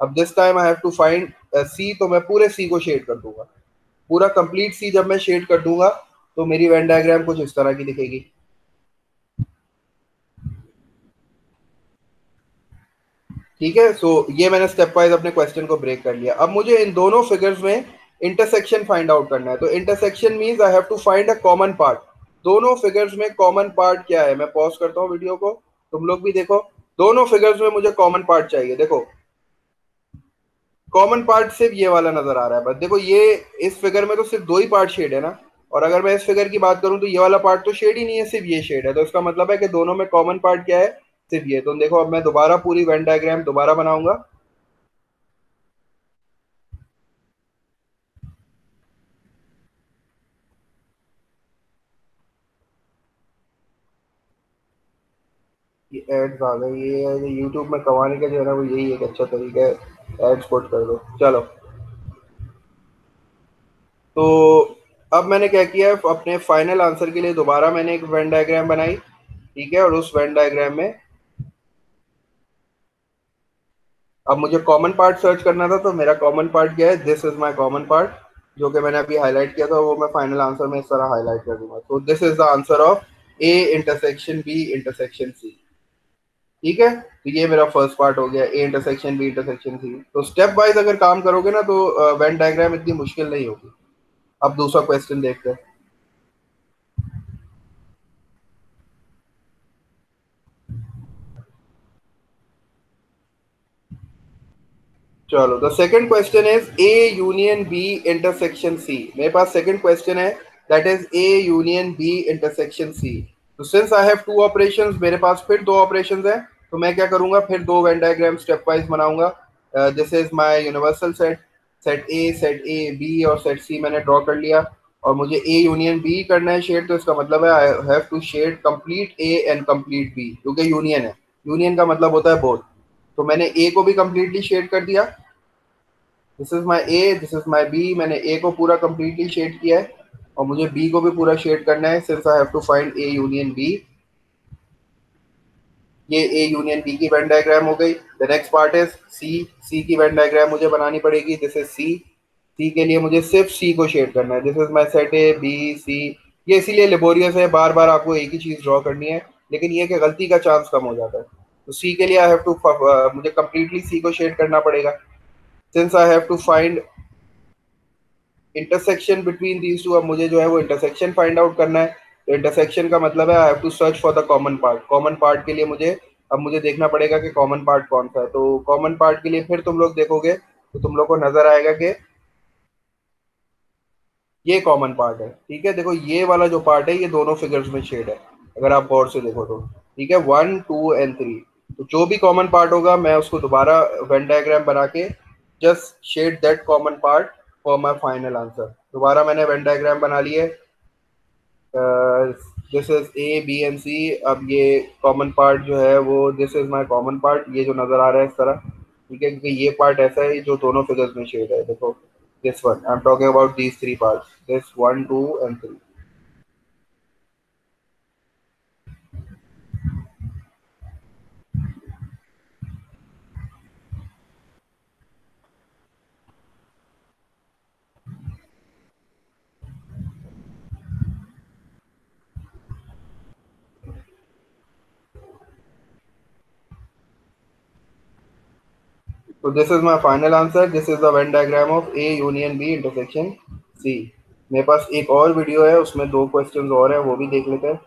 अब this time I have to find C, तो मैं पूरे सी को शेड कर दूंगा। पूरा कंप्लीट सी जब मैं शेड कर दूंगा तो मेरी वेन डायग्राम कुछ इस तरह की दिखेगी। ठीक है, सो ये मैंने स्टेप वाइज अपने क्वेश्चन को ब्रेक कर लिया। अब मुझे इन दोनों फिगर्स में इंटरसेक्शन फाइंड आउट करना है। तो intersection means I have to find a common part. दोनों फिगर्स में कॉमन पार्ट क्या है, मैं पॉज करता हूँ वीडियो को, तुम लोग भी देखो। दोनों फिगर्स में मुझे कॉमन पार्ट चाहिए। देखो, कॉमन पार्ट सिर्फ ये वाला नजर आ रहा है बस। देखो, ये इस फिगर में तो सिर्फ दो ही पार्ट शेड है ना, और अगर मैं इस फिगर की बात करूं तो ये वाला पार्ट तो शेड ही नहीं है, सिर्फ ये शेड है। तो इसका मतलब है कि दोनों में कॉमन पार्ट क्या है, सिर्फ ये। तो देखो, अब मैं दोबारा पूरी वेन डायग्राम दोबारा बनाऊंगा। ये एड्स आ गए, ये यूट्यूब में कमाने का जो है ना वो यही एक अच्छा तरीका है, एड्स पुट कर दो। चलो, तो अब मैंने क्या किया है, अपने फाइनल आंसर के लिए दोबारा मैंने एक वेन डायग्राम बनाई। ठीक है, और उस वेन डायग्राम में अब मुझे कॉमन पार्ट सर्च करना था। तो मेरा कॉमन पार्ट क्या है, this is my common part, जो कि मैंने अभी हाईलाइट किया था, वो मैं फाइनल आंसर में इस तरह हाईलाइट कर दूंगा। तो this is the answer of A intersection B intersection C. ठीक है, तो ये मेरा फर्स्ट पार्ट हो गया, A intersection B intersection C. तो स्टेप वाइज अगर काम करोगे ना तो वेन डायग्राम इतनी मुश्किल नहीं होगी। अब दूसरा क्वेश्चन देखते हैं। चलो, the second question is A union B intersection C. मेरे पास सेकंड क्वेश्चन है that is A union B intersection C. तो since I have two operations, मेरे पास फिर दो ऑपरेशंस हैं, तो मैं क्या करूंगा, फिर दो वेन डायग्राम स्टेप वाइज बनाऊंगा। This is my universal set, set A B और सेट सी मैंने ड्रॉ कर लिया। और मुझे ए यूनियन बी करना है शेड, तो इसका मतलब है I have to shade complete A and complete B, क्योंकि यूनियन है। यूनियन का मतलब होता है बोथ। तो मैंने ए को भी कंप्लीटली शेड कर दिया, this is my A, this is my B. मैंने ए को पूरा कंप्लीटली शेड किया है और मुझे बी को भी पूरा शेड करना है, since I have to find A union B. ये ए यूनियन बी की वेन डायग्राम हो गई। The next part is C. C की वेन डायग्राम मुझे बनानी पड़ेगी, दिस इज सी। सी के लिए मुझे सिर्फ सी को शेड करना है, this is my set A B C. ये इसीलिए लेबोरियस है, बार बार आपको एक ही चीज ड्रॉ करनी है, लेकिन ये कि गलती का चांस कम हो जाता है। तो सी के लिए आई हैव टू, मुझे कंप्लीटली सी को शेड करना पड़ेगा, since I have to find intersection between these two. अब मुझे जो है वो इंटरसेक्शन फाइंड आउट करना है। तो इंटरसेक्शन का मतलब है I have to search for the common part. Common part के लिए मुझे, अब मुझे देखना पड़ेगा कि कॉमन पार्ट कौन सा है। तो कॉमन पार्ट के लिए फिर तुम लोग देखोगे तो तुम लोग को नजर आएगा कि ये कॉमन पार्ट है। ठीक है, देखो ये वाला जो पार्ट है ये दोनों फिगर्स में शेड है, अगर आप गौर से देखो तो। ठीक है, वन टू एंड थ्री। तो जो भी कॉमन पार्ट होगा मैं उसको दोबारा वेन डायग्राम बना के just shade that common part for my final answer. दोबारा मैंने वेन डायग्राम बना लिए, this is A B and C. अब ये कॉमन पार्ट जो है वो, this is my common part, ये जो नजर आ रहा है इस तरह। ठीक है, क्योंकि ये पार्ट ऐसा है जो दोनों फिगर्स में शेड है। देखो, this one I am talking about these three parts, this one two and three. तो this is my final answer, this is the Venn diagram of A union B intersection C. मेरे पास एक और वीडियो है, उसमें 2 क्वेश्चंस और है, वो भी देख लेते हैं।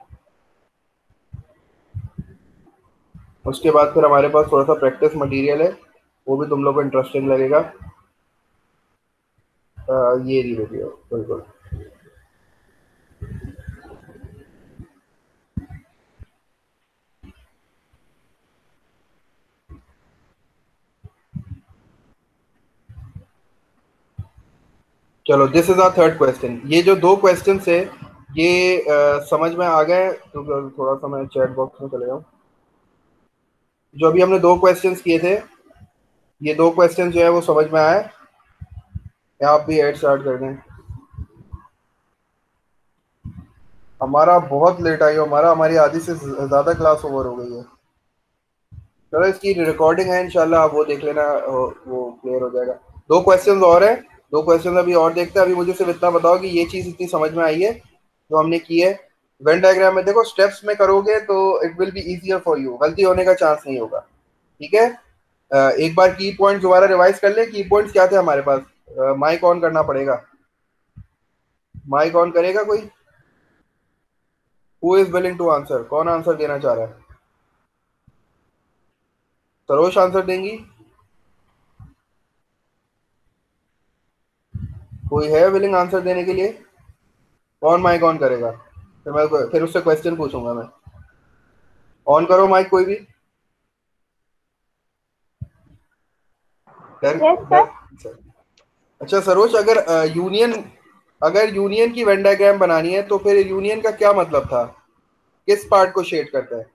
उसके बाद फिर हमारे पास थोड़ा सा प्रैक्टिस मटेरियल है, वो भी तुम लोग को इंटरेस्टिंग लगेगा। ये रही वीडियो, बिल्कुल। चलो, this is our third question. ये जो 2 क्वेश्चन है ये समझ में आ गए? तो थोड़ा सा मैं चैट बॉक्स में चले जाऊँ। जो अभी हमने 2 क्वेश्चंस किए थे, ये 2 क्वेश्चन जो है वो समझ में आए? या आप भी ऐड स्टार्ट कर दें? हमारा बहुत लेट आई हो, हमारी आधी से ज़्यादा क्लास ओवर हो गई है। चलो, इसकी रिकॉर्डिंग है इंशाल्लाह, आप वो देख लेना, वो क्लियर हो जाएगा। 2 क्वेश्चंस और हैं, 2 क्वेश्चंस अभी और देखते हैं। अभी मुझे सिर्फ इतना बताओ कि ये चीज़ इतनी समझ में आई है जो हमने की है। वेन डायग्राम में देखो, स्टेप्स में करोगे तो it will be easier for you, गलती होने का चांस नहीं होगा। ठीक है, एक बार की पॉइंट दोबारा रिवाइज कर ले। की पॉइंट्स क्या थे हमारे पास? माइक ऑन करना पड़ेगा, माइक ऑन करेगा कोई? Who is willing to answer? कौन आंसर देना चाह रहा है? सरोज आंसर देंगी? कोई है विलिंग आंसर देने के लिए? कौन माइक ऑन करेगा? फिर उससे क्वेश्चन पूछूंगा मैं। ऑन करो माइक कोई भी। Yes sir. अच्छा सरोज, अगर यूनियन की वेन डायग्राम बनानी है तो फिर यूनियन का क्या मतलब था? किस पार्ट को शेड करता है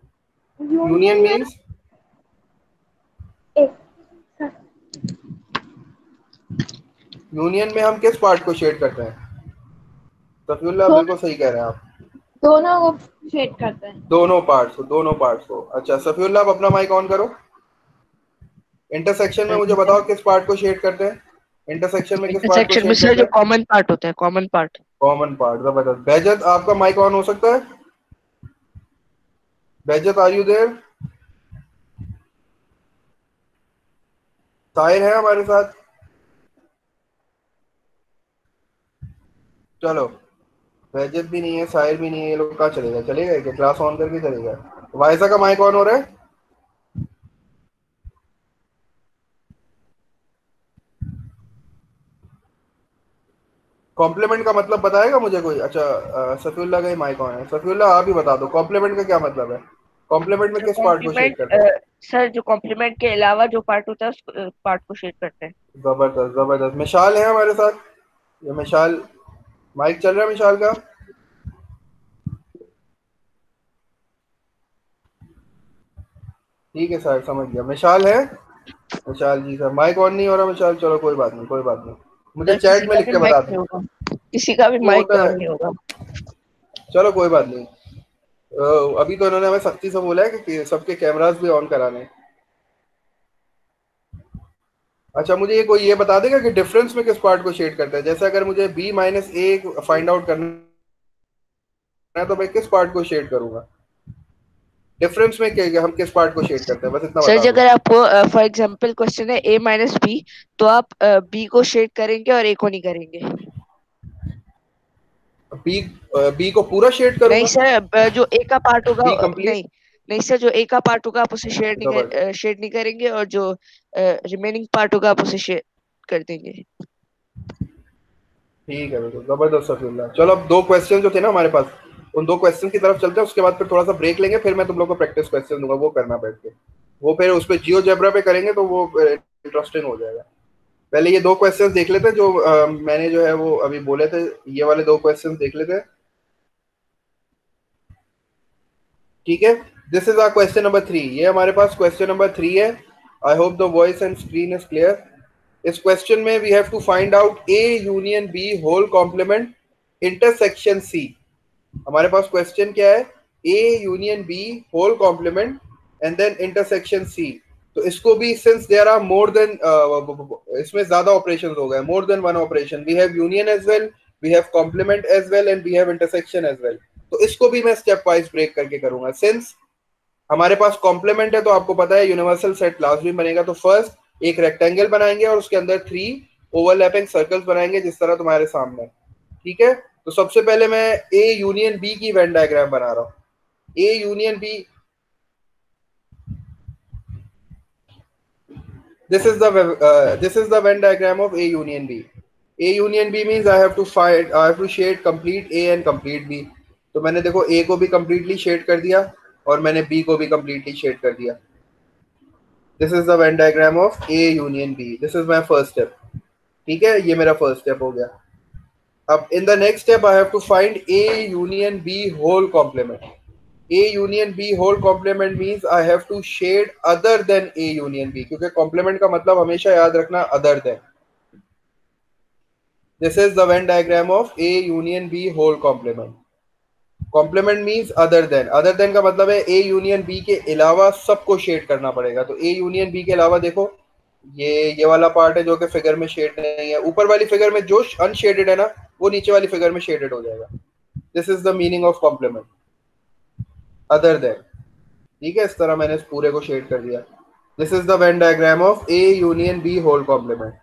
यूनियन? यूनियन में मीन्स एक यूनियन में हम किस पार्ट को शेड करते हैं? सफीउल्लाह बिल्कुल सही कह रहे हैं आप, दोनों को शेड करते हैं। दोनों पार्ट्स को। अच्छा सफीउल्लाह, आप अपना माइक ऑन करो। इंटरसेक्शन में मुझे बताओ किस पार्ट को शेड करते हैं? इंटरसेक्शन में किस पार्ट को इंटरसेक्शन में शेड सर करते जो हैं? कॉमन पार्ट होता है, कॉमन पार्ट। कॉमन पार्ट, जबरदस्त। बेहजत, आपका माइक ऑन हो सकता है? बेहजत, आर यू देयर? साहिर है हमारे साथ? चलो, बेहजत भी नहीं है, साहिर भी नहीं है, ये लोग कहाँ चलेगा? चलेगा क्या क्लास ऑन करके चलेगा? वायसा का माइक ऑन हो रहा है? कॉम्प्लीमेंट का मतलब बताएगा मुझे कोई? अच्छा, सफीउल्लाह का ही माइक ऑन है। सफीउल्लाह आप ही बता दो, कॉम्प्लीमेंट का क्या मतलब है? कॉम्प्लीमेंट में जो किस पार्ट को शेड कॉम्प्लीमेंट करते हैं? सर जो कॉम्प्लीमेंट के अलावा जो पार्ट होता है उस पार्ट को शेड करते हैं। जबरदस्त जबरदस्त। मिशाल है हमारे साथ? ये मिशाल, माइक चल रहा है मिशाल का? ठीक है सर, समझ गया। मिशाल है? मिशाल जी सर, माइक ऑन नहीं हो रहा मिशाल। चलो कोई बात नहीं, कोई बात नहीं, मुझे सर किसी चैट में का लिख भी के माइक बता दें। नहीं होगा, किसी का भी वो माइक होता ऑन है, नहीं होगा। चलो कोई बात नहीं। अभी तो इन्होंने हमें सख्ती से बोला है कि सबके कैमरास भी ऑन कराने हैं। अच्छा, मुझे ये बता देगा कि डिफरेंस में किस पार्ट को शेड करता है? जैसे अगर मुझे b माइनस ए फाइंड आउट करना है तो मैं किस पार्ट को शेड करूंगा? डिफरेंस में हम किस पार्ट को शेड करते हैं, बस इतना सर बता जी दो। अगर आपको फॉर एग्जांपल क्वेश्चन है a माइनस बी, तो आप b को शेड करेंगे और a को नहीं करेंगे। बी बी को पूरा शेड नहीं करूंगा? सर, जो a का पार्ट होगा बी कंप्लीट? नहीं, नहीं सर, जो a का पार्ट होगा आप उसे जबरदस्त, शेड नहीं करेंगे, और जो रिमेनिंग पार्ट होगा आप उसे शेड कर देंगे। ठीक है, बिल्कुल जबरदस्त सफीउल्लाह। चलो, अब 2 क्वेश्चन जो थे ना हमारे पास, उन 2 क्वेश्चन की तरफ चलते हैं। उसके बाद फिर थोड़ा सा ब्रेक लेंगे, फिर मैं तुम लोग को प्रैक्टिस क्वेश्चन दूंगा, वो करना बैठ के। वो फिर उस पर जियोजेब्रा पे करेंगे तो वो इंटरेस्टिंग हो जाएगा। पहले ये 2 क्वेश्चंस देख लेते हैं जो मैंने जो है वो अभी बोले थे। ये वाले 2 क्वेश्चंस देख लेते हैं, ठीक है? This is our question number 3। ये हमारे पास क्वेश्चन नंबर 3 है। I hope the voice and screen is clear. इस क्वेश्चन में we have to find out A union B whole complement intersection C. हमारे पास क्वेश्चन क्या है? A union B whole complement and then intersection C. तो इसको भी, since there are more than, इसमें ज्यादा ऑपरेशंस हो गए, more than one operation. We have union as well, we have complement as well, and we have intersection as well. तो इसको भी मैं स्टेप वाइज ब्रेक करके करूंगा। सिंस हमारे पास कॉम्प्लीमेंट है तो आपको पता है यूनिवर्सल सेट लाजमी बनेगा। तो फर्स्ट एक रेक्टेंगल बनाएंगे और उसके अंदर 3 ओवरलैपिंग सर्कल्स बनाएंगे जिस तरह तुम्हारे सामने, ठीक है। तो सबसे पहले मैं ए यूनियन बी की वेन डायग्राम बना रहा हूं। A union B, this is the Venn diagram of A union B. A union B means I have to shade complete A and complete B. तो मैंने देखो A को भी completely shade कर दिया और मैंने B को भी completely shade कर दिया। This is the Venn diagram of A union B. This is my first step. ठीक है, ये मेरा first step हो गया। अब in the next step I have to find A union B whole complement. A union B whole complement means I have to shade other than A union B, क्योंकि complement का मतलब हमेशा याद रखना other than. This is the Venn diagram of A union B whole complement. Complement means other than. Other than का मतलब है A union B के अलावा सबको शेड करना पड़ेगा। तो A union B के अलावा देखो ये वाला पार्ट है जो कि फिगर में शेड नहीं है। ऊपर वाली फिगर में जो अनशेडेड है ना वो नीचे वाली फिगर में शेडेड हो जाएगा। This is the meaning of complement, other than. ठीक है, इस तरह मैंने इस पूरे को शेड कर दिया। This is the Venn diagram of A union B whole complement.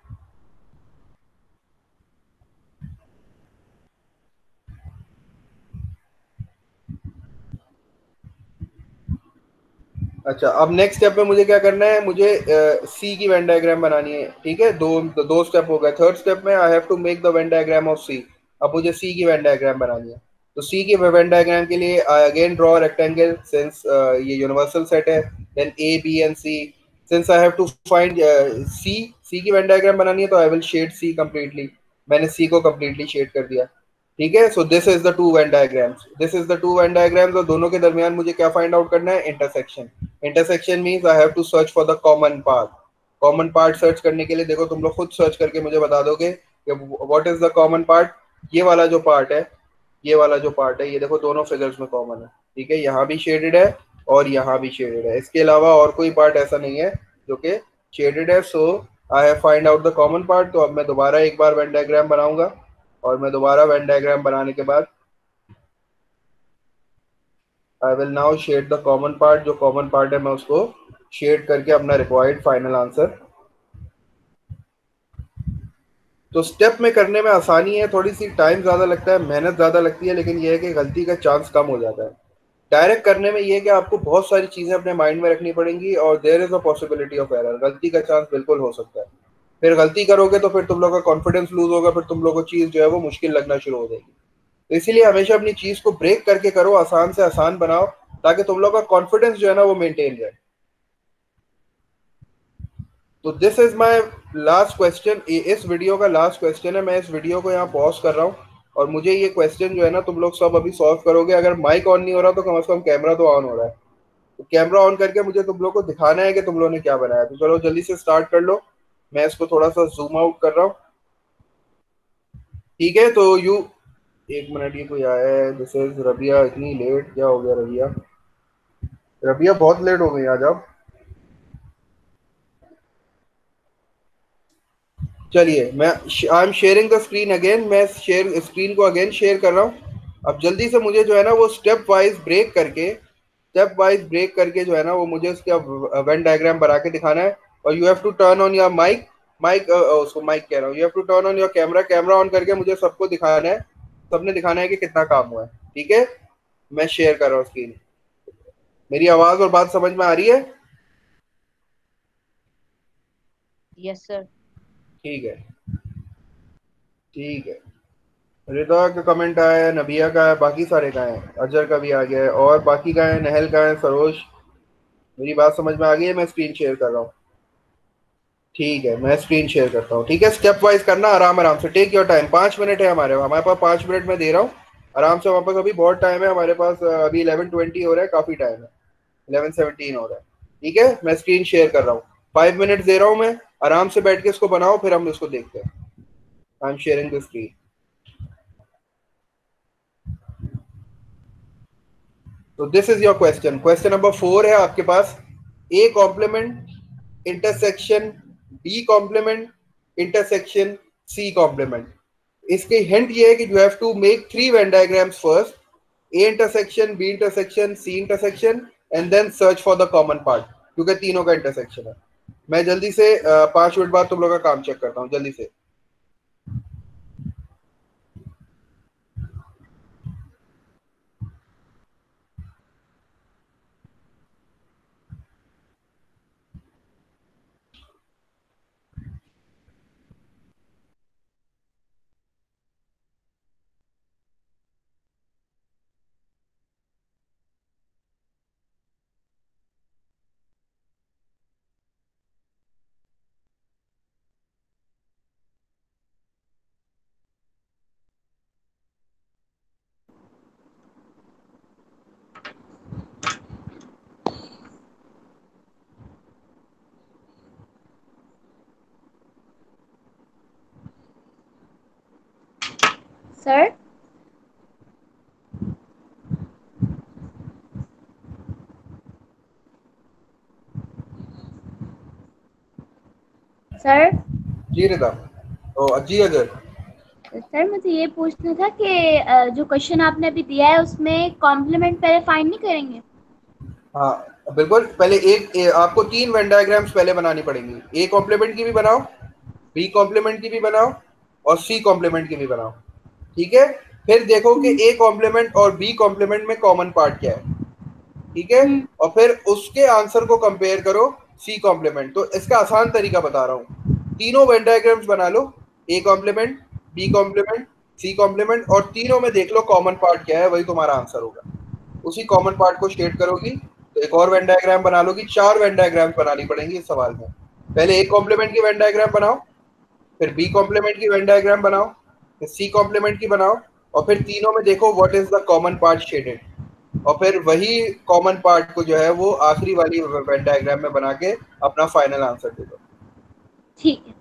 अच्छा, अब नेक्स्ट स्टेप में मुझे क्या करना है, मुझे सी की वेन डायग्राम बनानी है। ठीक है, दो स्टेप हो गए। थर्ड स्टेप में I have to make the Venn diagram of C. अब मुझे सी की वेन डायग्राम बनानी है। तो सी की वेन डायग्राम के लिए I again draw rectangle, since ये यूनिवर्सल सेट है। Then A B and C, since I have to find C की वेन डायग्राम बनानी है तो I will shade C completely. मैंने सी को कंप्लीटली शेड कर दिया। ठीक है, so this is the two Venn diagrams, this is the two Venn diagrams. और दोनों के दरमियान मुझे क्या फाइंड आउट करना है, intersection. Intersection means I have to search for the common part. Common part search करने के लिए देखो तुम लोग खुद सर्च करके मुझे बता दोगे कि what is the common part. ये वाला जो पार्ट है, ये वाला जो पार्ट है, ये देखो दोनों फिगर्स में कॉमन है। ठीक है, यहाँ भी शेडेड है और यहाँ भी शेडेड है। इसके अलावा और कोई पार्ट ऐसा नहीं है जो कि शेडेड है। So I have find out the common part. तो अब मैं दोबारा एक बार वेन डायग्राम बनाऊंगा और मैं दोबारा वेन डायग्राम बनाने के बाद I will now shade the common part। जो कॉमन पार्ट है मैं उसको शेड करके अपना रिक्वायर्ड फाइनल आंसर। तो स्टेप में करने में आसानी है, थोड़ी सी टाइम ज्यादा लगता है, मेहनत ज्यादा लगती है, लेकिन यह है कि गलती का चांस कम हो जाता है। डायरेक्ट करने में यह है कि आपको बहुत सारी चीजें अपने माइंड में रखनी पड़ेंगी और there is a possibility of error. गलती का चांस बिल्कुल हो सकता है। फिर गलती करोगे तो फिर तुम लोग का कॉन्फिडेंस लूज होगा, फिर तुम लोग को चीज जो है वो मुश्किल लगना शुरू हो जाएगी। तो इसीलिए हमेशा अपनी चीज को ब्रेक करके करो, आसान से आसान बनाओ, ताकि तुम लोग का कॉन्फिडेंस जो है ना वो मेंटेन रहे। तो this is my last question, इस वीडियो का लास्ट क्वेश्चन है। मैं इस वीडियो को यहाँ पॉज कर रहा हूँ और मुझे ये क्वेश्चन जो है ना तुम लोग सब अभी सॉल्व करोगे। अगर माइक ऑन नहीं हो रहा तो कम से कम कैमरा तो ऑन हो रहा है। तो कैमरा ऑन करके मुझे तुम लोग को दिखाना है कि तुम लोगों ने क्या बनाया। तो चलो जल्दी से स्टार्ट कर लो। मैं इसको थोड़ा सा जूम आउट कर रहा हूँ। ठीक है, तो एक मिनट, ये कोई आया है। This is Rabia. इतनी लेट क्या हो गया रबिया? रबिया बहुत लेट हो गई आज आप। चलिए, मैं आई am sharing the screen again. मैं स्क्रीन को अगेन शेयर कर रहा हूँ। अब जल्दी से मुझे जो है ना वो स्टेप वाइज ब्रेक करके जो है ना वो मुझे उसका वेन डायग्राम बना के दिखाना है। और you have to turn on your उसको माइक कह रहा हूँ, you have to turn on your camera on करके मुझे सबको दिखाना है, सबने दिखाना है कि कितना काम हुआ है। ठीक है, मैं शेयर कर रहा हूँ स्क्रीन। मेरी आवाज और बात समझ में आ रही है? Yes sir. ठीक है, ठीक है। रिदा का कमेंट आया है, नबिया का है, बाकी सारे का है, अजहर का भी आ गया है, और बाकी का है, नहल का है, सरोज। मेरी बात समझ में आ गई है? मैं स्क्रीन शेयर कर रहा हूँ। ठीक है, मैं स्क्रीन शेयर करता हूँ। ठीक है, स्टेप वाइज करना, आराम से, टेक योर टाइम। 5 मिनट है हमारे पास 5 मिनट में दे रहा हूँ आराम से। हमारे पास अभी बहुत टाइम है, हमारे पास अभी 11:20 हो रहा है, काफी टाइम है, 11:17 हो रहा है। ठीक है, मैं स्क्रीन शेयर कर रहा हूँ, 5 मिनट दे रहा हूँ मैं। आराम से बैठ के इसको बनाओ, फिर हम इसको देखते हैं। I am sharing the screen. तो this is your question. Question number 4 है आपके पास। A complement intersection B complement intersection C complement. इसकी हिंट ये है कि you have to make 3 Venn diagrams first, A intersection, B intersection, C intersection, and then search for the common part, क्योंकि तीनों का इंटरसेक्शन है। मैं जल्दी से 5 मिनट बाद तुम लोग का काम चेक करता हूँ जल्दी से। सर सर जी रिदा। ओ जी अजय। सर मुझे ये पूछना था कि जो क्वेश्चन आपने अभी दिया है उसमें कॉम्प्लीमेंट पहले फाइंड नहीं करेंगे? हाँ बिल्कुल, पहले आपको 3 वेन डायग्राम्स पहले बनानी पड़ेंगी। ए कॉम्प्लीमेंट की भी बनाओ, बी कॉम्प्लीमेंट की भी बनाओ और सी कॉम्प्लीमेंट की भी बनाओ। ठीक है, फिर देखो कि ए कॉम्प्लीमेंट और बी कॉम्प्लीमेंट में कॉमन पार्ट क्या है। ठीक है, हम्म। और फिर उसके आंसर को कंपेयर करो सी कॉम्प्लीमेंट। तो इसका आसान तरीका बता रहा हूँ, तीनों वेन डायग्राम्स बना लो, A complement, B complement, C complement, और तीनों में देख लो कॉमन पार्ट क्या है, वही तुम्हारा आंसर होगा। उसी कॉमन पार्ट को शेड करोगी तो एक और वेन डायग्राम बना लोगी। 4 वेन डायग्राम बनानी पड़ेंगी इस सवाल में। पहले ए कॉम्प्लीमेंट की वेन डायग्राम बनाओ, फिर बी कॉम्प्लीमेंट की वेन डायग्राम बनाओ, फिर सी कॉम्प्लीमेंट की बनाओ, और फिर तीनों में देखो what is the common part shaded, और फिर वही कॉमन पार्ट को जो है वो आखिरी वाली वेन डायग्राम में बना के अपना फाइनल आंसर दे दो। ठीक है।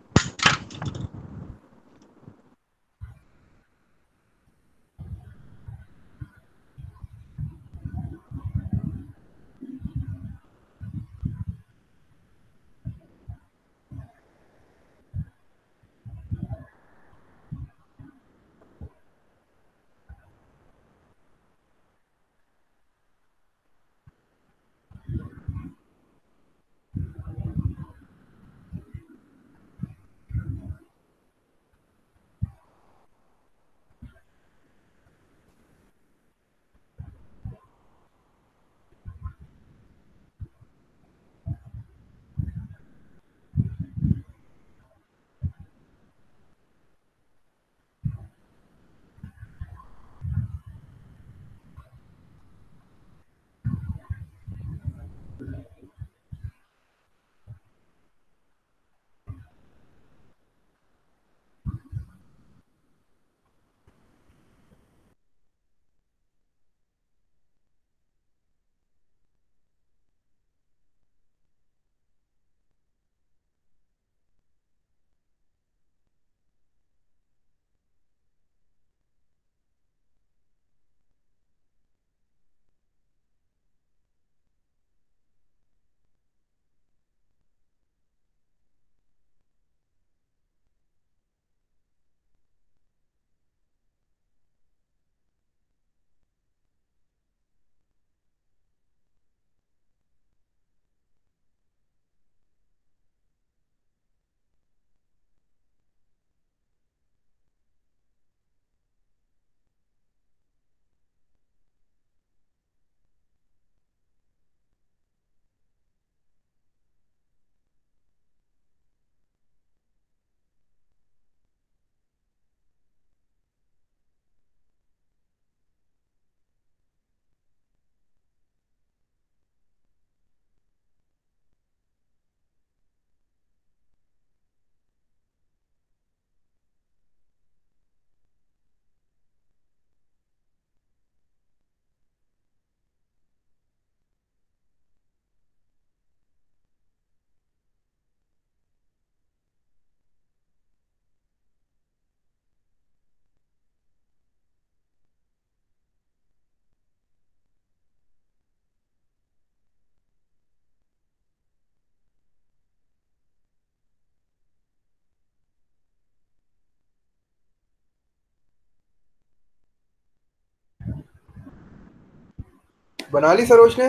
बना ली सरोज ने?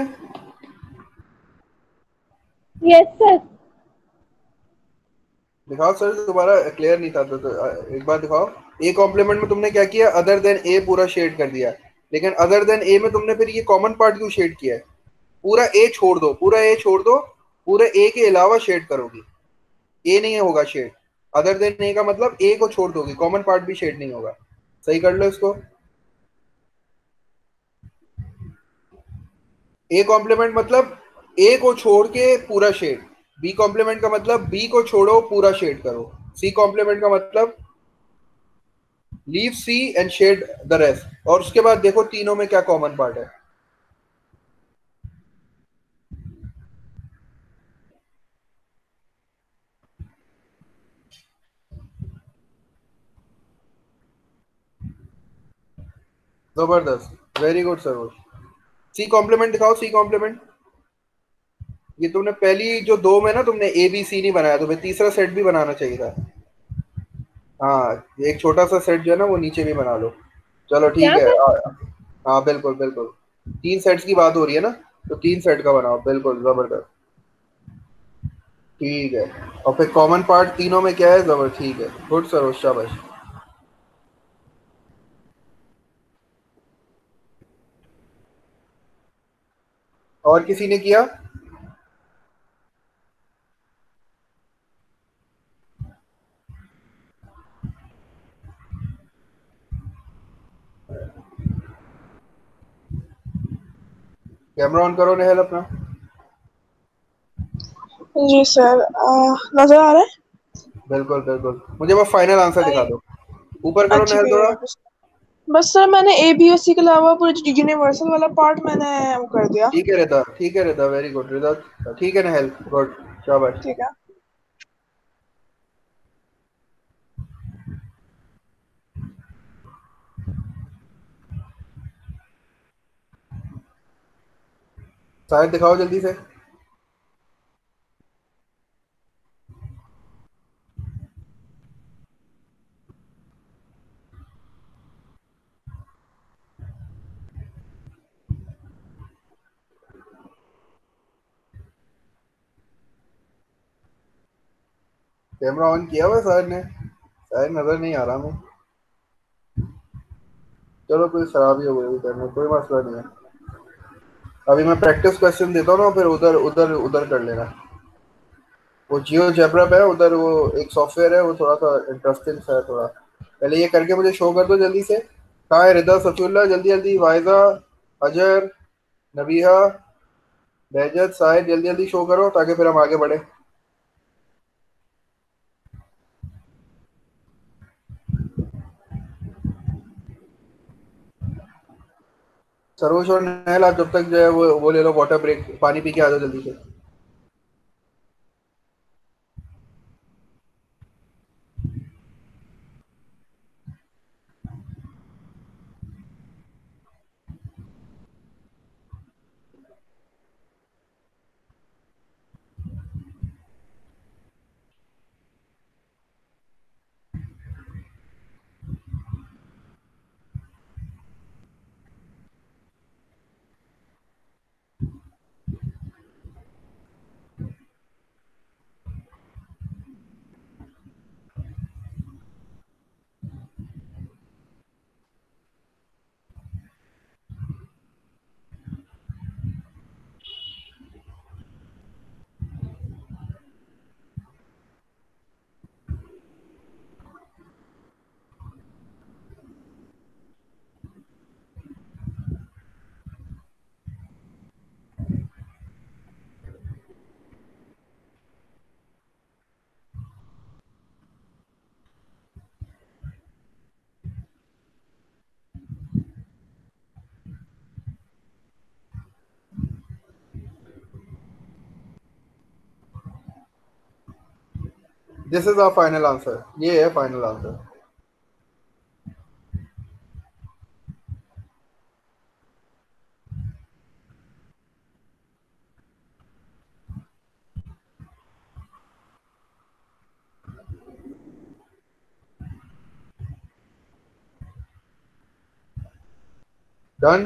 Yes sir. दिखाओ सर, दोबारा क्लियर नहीं था तो एक बार दिखाओ। ए कॉम्प्लीमेंट में तुमने क्या किया, अदर देन ए पूरा शेड कर दिया, लेकिन अदर देन ए में तुमने फिर ये कॉमन पार्ट क्यों शेड किया है? पूरा ए छोड़ दो, पूरा ए छोड़ दो, पूरे ए के अलावा शेड करोगी, ए नहीं होगा शेड। अदर देन ए का मतलब ए को छोड़ दोगी, कॉमन पार्ट भी शेड नहीं होगा। सही कर लो इसको। ए कॉम्प्लीमेंट मतलब ए को छोड़ के पूरा शेड, बी कॉम्प्लीमेंट का मतलब बी को छोड़ो पूरा शेड करो, सी कॉम्प्लीमेंट का मतलब leave C and shade the rest. और उसके बाद देखो तीनों में क्या कॉमन पार्ट है। जबरदस्त, very good Saroj. C complement दिखाओ, सी कॉम्प्लीमेंट। ये तुमने पहली जो दो में ना तुमने ए बी सी नहीं बनाया, तुम्हें तीसरा सेट भी बनाना चाहिए था। हाँ, एक छोटा सा सेट जो है ना वो नीचे भी बना लो। चलो ठीक क्या है। कर? हाँ बिल्कुल बिल्कुल, 3 सेट्स की बात हो रही है ना, तो 3 सेट का बनाओ, बिल्कुल जबरदस्त। ठीक है, और फिर कॉमन पार्ट तीनों में क्या है, जबर, ठीक है, गुड सरोज, शाबाश। और किसी ने किया? कैमरा ऑन करो नेहल अपना। जी सर, नजर आ रहा है? बिल्कुल बिल्कुल, मुझे बस फाइनल आंसर दिखा दो। ऊपर करो अच्छा नेहल थोड़ा। बस सर, मैंने ए बी और सी के अलावा पूरे यूनिवर्सल वाला पार्ट मैंने वो कर दिया। ठीक है रिदा, ठीक है रिदा, वेरी गुड रिदा। ठीक है नेहल, गुड, शाबाश। ठीक है। शायद दिखाओ जल्दी से। कैमरा ऑन किया हुआ है शायद ने, शायद नजर नहीं आ रहा मैं। चलो कोई खराबी हो गई उधर में, कोई मसला नहीं है। अभी मैं प्रैक्टिस क्वेश्चन देता हूँ ना, फिर उधर उधर उधर कर लेना। वो जियो जेब्रा पे है उधर, वो एक सॉफ्टवेयर है, वो थोड़ा सा इंटरेस्टिंग सा है थोड़ा। पहले ये करके मुझे शो कर दो जल्दी से। कहाँ है रिदा, सफीउल्लाह, जल्दी जल्दी, वाइजा, अजहर, नबीहा, behजत, साहिद, जल्दी जल्दी शो करो ताकि फिर हम आगे बढ़े। सरोज और नहल, आप जब तक जो है वो ले लो वाटर ब्रेक, पानी पी के आ जाओ जल्दी से। This is our final answer, ये है फाइनल आंसर। डन।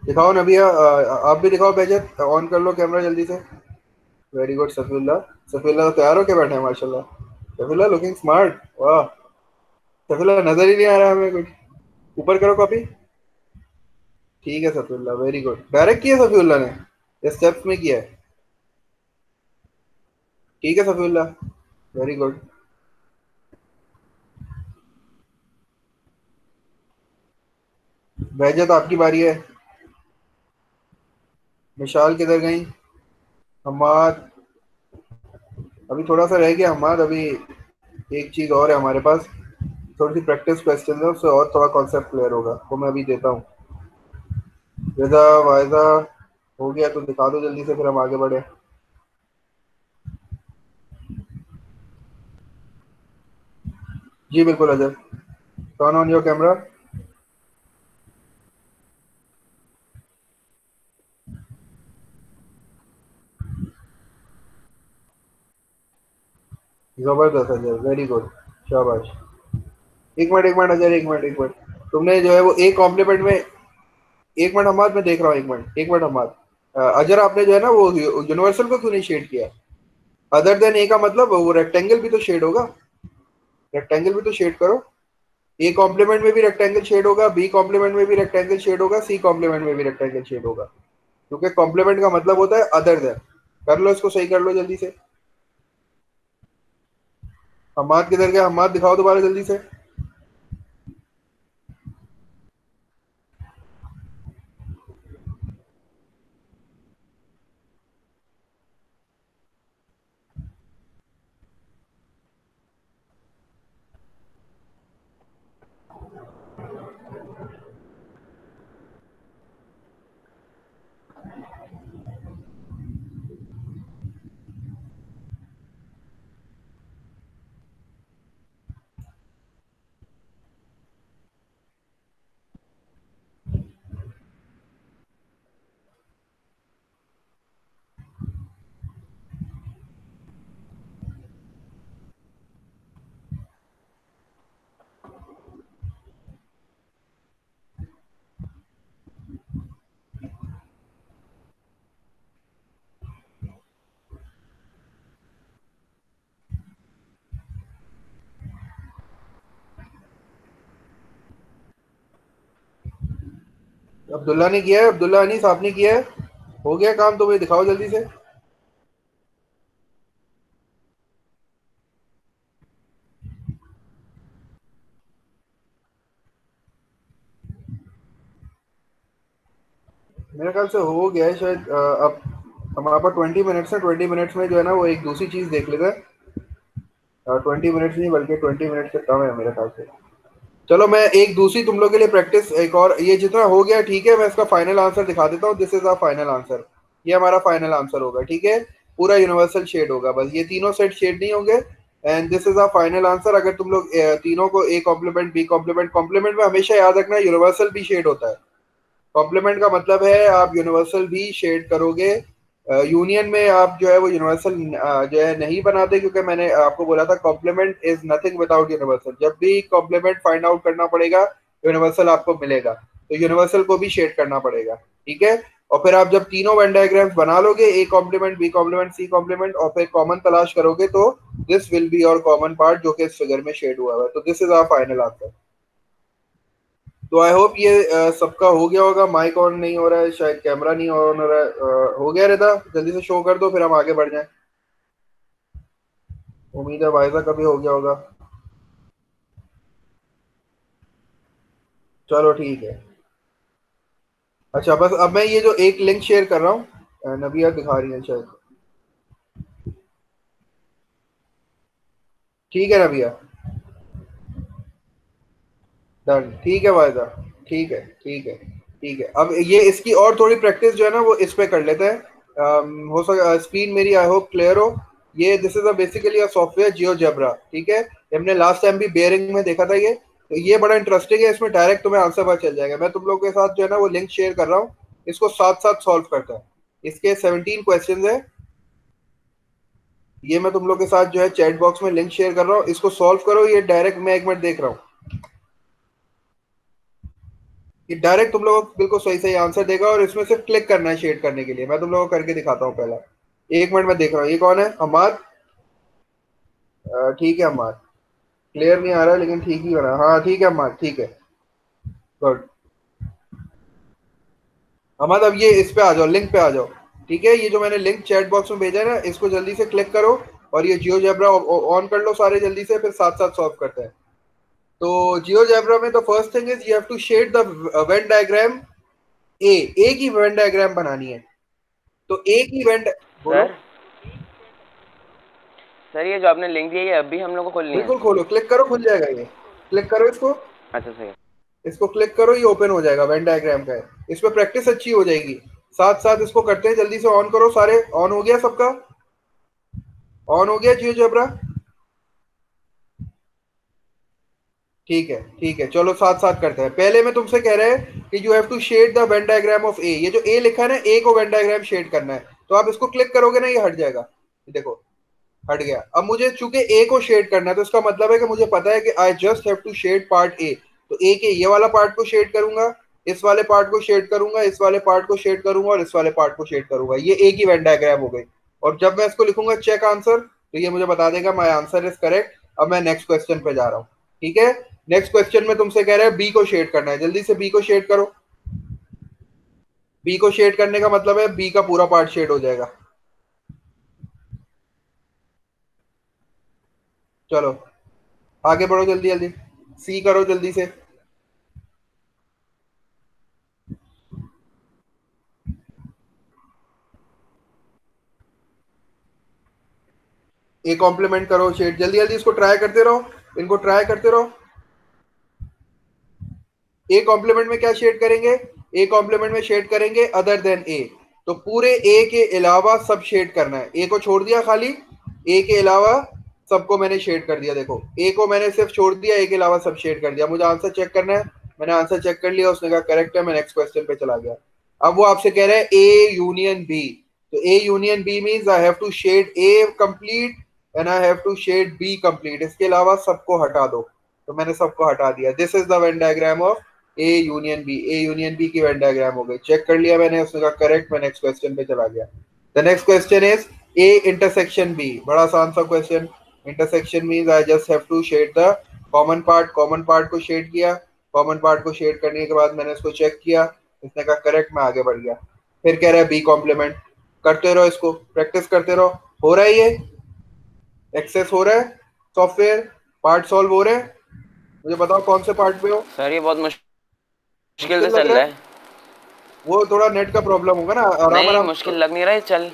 दिखाओ नबिया, आप भी दिखाओ behजत, ऑन कर लो कैमरा जल्दी से। वेरी गुड सफीउल्लाह, सफीउल्लाह तो तैयार होके बैठे हैं माशाल्लाह। सफीला लुकिंग स्मार्ट, वाह। सफीला नजर ही नहीं आ रहा हमें कुछ। ऊपर करो कॉपी। ठीक है सफीला, वेरी गुड। डायरेक्ट किया सफीउल्ला ने या स्टेप्स में किया है? ठीक है सफीउल्ला, वेरी गुड। बहजत आपकी बारी है। मिशाल किधर गई? हमाद, अभी थोड़ा सा रह गया हमाद। अभी एक चीज और है हमारे पास, थोड़ी सी प्रैक्टिस क्वेश्चन है, उससे और थोड़ा कॉन्सेप्ट क्लियर होगा, वो मैं अभी देता हूँ। रिदा वायदा हो गया तो दिखा दो जल्दी से, फिर हम आगे बढ़े। जी बिल्कुल Ajay, turn on your camera. जबरदस्त अजय, वेरी गुड, शाबाश। एक मिनट अजय, एक मिनट। तुमने जो है वो एक कॉम्प्लीमेंट में, एक मिनट हमाद, मैं देख रहा हूँ, एक मिनट हमाद। अजर आपने जो है ना वो यूनिवर्सल को क्यों नहीं शेड किया? अदर देन ए का मतलब वो रेक्टेंगल भी तो शेड होगा, रेक्टेंगल भी तो शेड करो। ए कॉम्प्लीमेंट में भी रेक्टेंगल शेड होगा, बी कॉम्प्लीमेंट में भी रेक्टेंगल शेड होगा, सी कॉम्प्लीमेंट में भी रेक्टेंगल शेड होगा, क्योंकि कॉम्प्लीमेंट का मतलब होता है अदर देन। कर लो इसको, सही कर लो जल्दी से। हमाद किधर गया? हमाद दिखाओ दोबारा जल्दी से। अब्दुल्ला ने किया है, अब्दुल्ला अनीस आपने किया है? हो गया काम, तो भाई दिखाओ जल्दी से। मेरे ख्याल से हो गया है शायद। अब हमारे पास 20 मिनट्स है, 20 मिनट्स में जो है ना वो एक दूसरी चीज देख लेते हैं। 20 मिनट्स नहीं बल्कि 20 मिनट से कम है मेरे ख्याल से। चलो मैं एक दूसरी तुम लोग के लिए प्रैक्टिस, एक और, ये जितना हो गया ठीक है, मैं इसका फाइनल आंसर दिखा देता हूँ। This is our final answer, ये हमारा फाइनल आंसर होगा, ठीक है। पूरा यूनिवर्सल शेड होगा, बस ये तीनों सेट शेड नहीं होंगे। And this is our final answer. अगर तुम लोग तीनों को A complement B complement, complement में हमेशा याद रखना यूनिवर्सल भी शेड होता है। कॉम्प्लीमेंट का मतलब है आप यूनिवर्सल भी शेड करोगे। यूनियन में आप जो है वो यूनिवर्सल जो है नहीं बनाते, क्योंकि मैंने आपको बोला था complement is nothing without universal. जब भी कॉम्प्लीमेंट फाइंड आउट करना पड़ेगा, यूनिवर्सल आपको मिलेगा, तो यूनिवर्सल को भी शेड करना पड़ेगा, ठीक है। और फिर आप जब तीनों वेन डायग्राम्स बना लोगे, A complement B complement C complement, और फिर कॉमन तलाश करोगे, तो this will be your common part जो कि इस फिगर में शेड हुआ है। तो this is our final answer. तो आई होप ये सबका हो गया होगा। माइक ऑन नहीं हो रहा है शायद, कैमरा नहीं ऑन हो रहा है। हो गया रिदा, जल्दी से शो कर दो, फिर हम आगे बढ़ जाएं। उम्मीद है वाइजा का भी हो गया होगा। चलो ठीक है। अच्छा बस अब मैं ये जो एक लिंक शेयर कर रहा हूँ, नबिया दिखा रही है शायद। ठीक है नबिया, डन, ठीक है वाइजा, ठीक है ठीक है ठीक है। अब ये इसकी और थोड़ी प्रैक्टिस जो है ना वो इस पे कर लेते हैं। हो सका स्क्रीन मेरी आई होप क्लियर हो। ये this is a basically a software GeoGebra, ठीक है। ये हमने लास्ट टाइम भी बेयरिंग में देखा था ये। तो ये बड़ा इंटरेस्टिंग है, इसमें डायरेक्ट तुम्हें आंसर पता चल जाएगा। मैं तुम लोगों के साथ जो है ना वो लिंक शेयर कर रहा हूँ, इसको साथ साथ सॉल्व करता है। इसके 17 क्वेश्चन है। ये मैं तुम लोग के साथ जो है चैट बॉक्स में लिंक शेयर कर रहा हूँ, इसको सॉल्व करो। ये डायरेक्ट मैं एक मिनट देख रहा हूँ, ये डायरेक्ट तुम लोगों को बिल्कुल सही सही आंसर देगा। और इसमें सिर्फ क्लिक करना है शेड करने के लिए। मैं तुम लोगों को करके दिखाता हूँ पहला। एक मिनट में देख रहा हूँ, ये कौन है? हमाद, ठीक है अम्मार, क्लियर नहीं आ रहा लेकिन ठीक ही बना। हाँ ठीक है अम्मार, ठीक है, गुड। अहमद अब ये इस पे आ जाओ, लिंक पे आ जाओ। ठीक है, ये जो मैंने लिंक चैट बॉक्स में भेजा है ना, इसको जल्दी से क्लिक करो और ये जियोजेब्रा ऑन कर लो सारे जल्दी से, फिर साथ साथ सॉल्व करते हैं। तो जियोजेब्रा में the first thing is you have to shade the Venn diagram A की वेन डायग्राम बनानी है। तो ए की वेन, बोलो सर ये जो आपने लिंक दिया है अभी हम लोग को खोलनी है? बिल्कुल खोलो, क्लिक करो, खुल जाएगा ये, क्लिक करो इसको। अच्छा सही है। इसको क्लिक करो, ये ओपन हो जाएगा, वेन डायग्राम का है। इस पर प्रैक्टिस अच्छी हो जाएगी। साथ साथ इसको करते हैं, जल्दी से ऑन करो सारे। ऑन हो गया सबका? ऑन हो गया जियोजेब्रा? ठीक है ठीक है, चलो साथ साथ करते हैं। पहले मैं तुमसे कह रहे हैं कि you have to shade the Venn diagram of A. ये जो ए लिखा है ना, ए को वेन डायग्राम शेड करना है। तो आप इसको क्लिक करोगे ना, ये हट जाएगा, देखो हट गया। अब मुझे चूंकि ए को शेड करना है, तो इसका मतलब है कि मुझे पता है कि I just have to shade part A. तो ए के ये वाला पार्ट को शेड करूंगा, इस वाले पार्ट को शेड करूंगा, इस वाले पार्ट को शेड करूंगा और इस वाले पार्ट को शेड करूंगा। ये ए की वेन डायग्राम हो गई। और जब मैं इसको लिखूंगा चेक आंसर, तो ये मुझे बता देगा माई आंसर इज करेक्ट। अब मैं नेक्स्ट क्वेश्चन पे जा रहा हूँ। ठीक है, नेक्स्ट क्वेश्चन में तुमसे कह रहा है बी को शेड करना है, जल्दी से बी को शेड करो। बी को शेड करने का मतलब है बी का पूरा पार्ट शेड हो जाएगा। चलो आगे बढ़ो जल्दी जल्दी, सी करो जल्दी से। ए कॉम्प्लीमेंट करो शेड, जल्दी जल्दी इसको ट्राई करते रहो, इनको ट्राई करते रहो। ए कॉम्प्लीमेंट में क्या शेड करेंगे? ए कॉम्प्लीमेंट में शेड करेंगे अदर देन ए। तो पूरे ए के अलावा सब शेड करना है। ए को छोड़ दिया खाली, ए के अलावा सबको मैंने शेड कर दिया। देखो ए को मैंने सिर्फ छोड़ दिया, ए के अलावा सब शेड कर दिया। मुझे आंसर चेक करना है, मैंने आंसर चेक कर लिया, उसने कहा करेक्ट है, मैं नेक्स्ट क्वेश्चन पे चला गया। अब वो आपसे कह रहे हैं ए यूनियन बी। तो A union B means I have to shade A complete and I have to shade B complete. इसके अलावा सबको हटा दो। तो मैंने सबको हटा दिया। This is the Venn diagram of A union B. A union B की वेन डायग्राम हो गई। चेक कर लिया मैंने, उसने कहा करेक्ट, मैं नेक्स्ट क्वेश्चन पे चला गया। The next question is A intersection B. बड़ा आसान सा question. Intersection means I just have to shade the common part. Common part को शेड किया, कॉमन पार्ट को शेड करने के बाद मैंने इसको चेक किया, इसने कहा करेक्ट, मैं आगे बढ़ गया। फिर कह रहा है बी कॉम्प्लीमेंट। करते रहो, इसको प्रैक्टिस करते रहो। हो रहा है, ये एक्सेस हो रहा है, सॉफ्टवेयर पार्ट सॉल्व हो रहे हैं। मुझे बताओ कौन से पार्ट पे हो? सर ये बहुत मुश्किल से चल रहा है। वो थोड़ा नेट का प्रॉब्लम होगा ना, आराम नहीं आराम। मुश्किल लग नहीं रहा है, चल।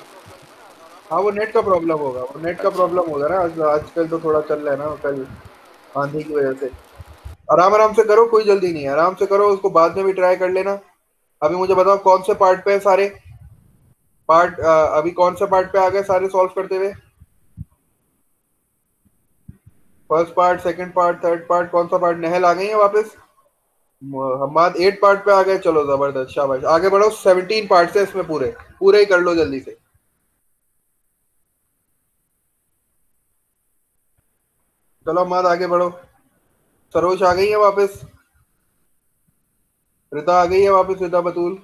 हाँ वो नेट का प्रॉब्लम होगा, वो नेट का प्रॉब्लम होगा ना। आजकल तो थोड़ा चल रहा है ना, कल आंधी की वजह से। आराम आराम से करो, कोई जल्दी नहीं है, आराम से करो, उसको बाद में भी ट्राई कर लेना। अभी मुझे बताओ कौन से पार्ट पे है सारे पार्ट? अभी कौन से पार्ट पे आ गए सारे सॉल्व करते हुए? First part, second part, third part, कौन सा पार्ट? नहल आ गई है वापस। हमाद 8 पार्ट पे आ गए, चलो जबरदस्त, शाबाश, आगे बढ़ो। 17 पार्ट है इसमें, पूरे पूरे ही कर लो जल्दी से। चलो हमाद आगे बढ़ो। सरोज आ गई है वापस, रिता आ गई है वापस, रिता बतूल।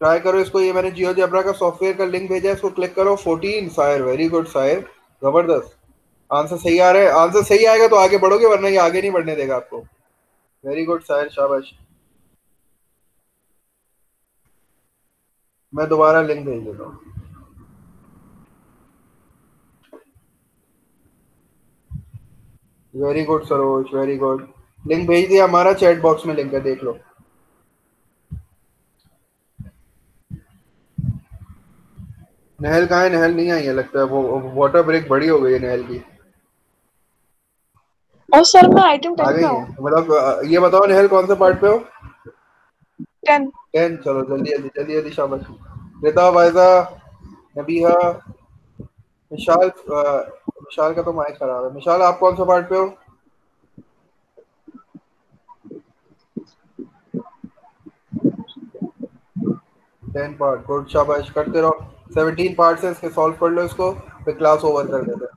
ट्राई करो इसको, ये मैंने जियोजेब्रा का सॉफ्टवेयर का लिंक भेजा है, इसको क्लिक करो। 14 सायर, वेरी गुड सायर, जबरदस्त। आंसर सही आ रहा है, आंसर सही आएगा तो आगे बढ़ोगे, वरना ये आगे नहीं बढ़ने देगा आपको। वेरी गुड सायर, शाबाश। मैं दोबारा लिंक भेज देता हूँ। Very good Saroj, very good. Link भेज दिया, हमारा चैट बॉक्स में लिंक है, देख लो। नहल कहाँ है? नहल नहीं आई है लगता है, वो वाटर ब्रेक बड़ी हो गई है नहल की। और सर मैं आइटम आ 10 गई पे है, हूँ। मतलब ये बताओ नहल कौन से पार्ट पे हो? 10। 10। चलो जल्दी जल्दी जल्दी जल्दी, शाबाश। रिता, वाइजा, नबीहा, मिशाल। मिशाल का तो माइक खराब है। मिशाल आप कौन सा पार्ट पे हो? 10 पार्ट, गुड, शाबाश, करते रहो। 17 पार्ट है इसके, सॉल्व कर लो इसको, फिर क्लास ओवर कर देते हैं।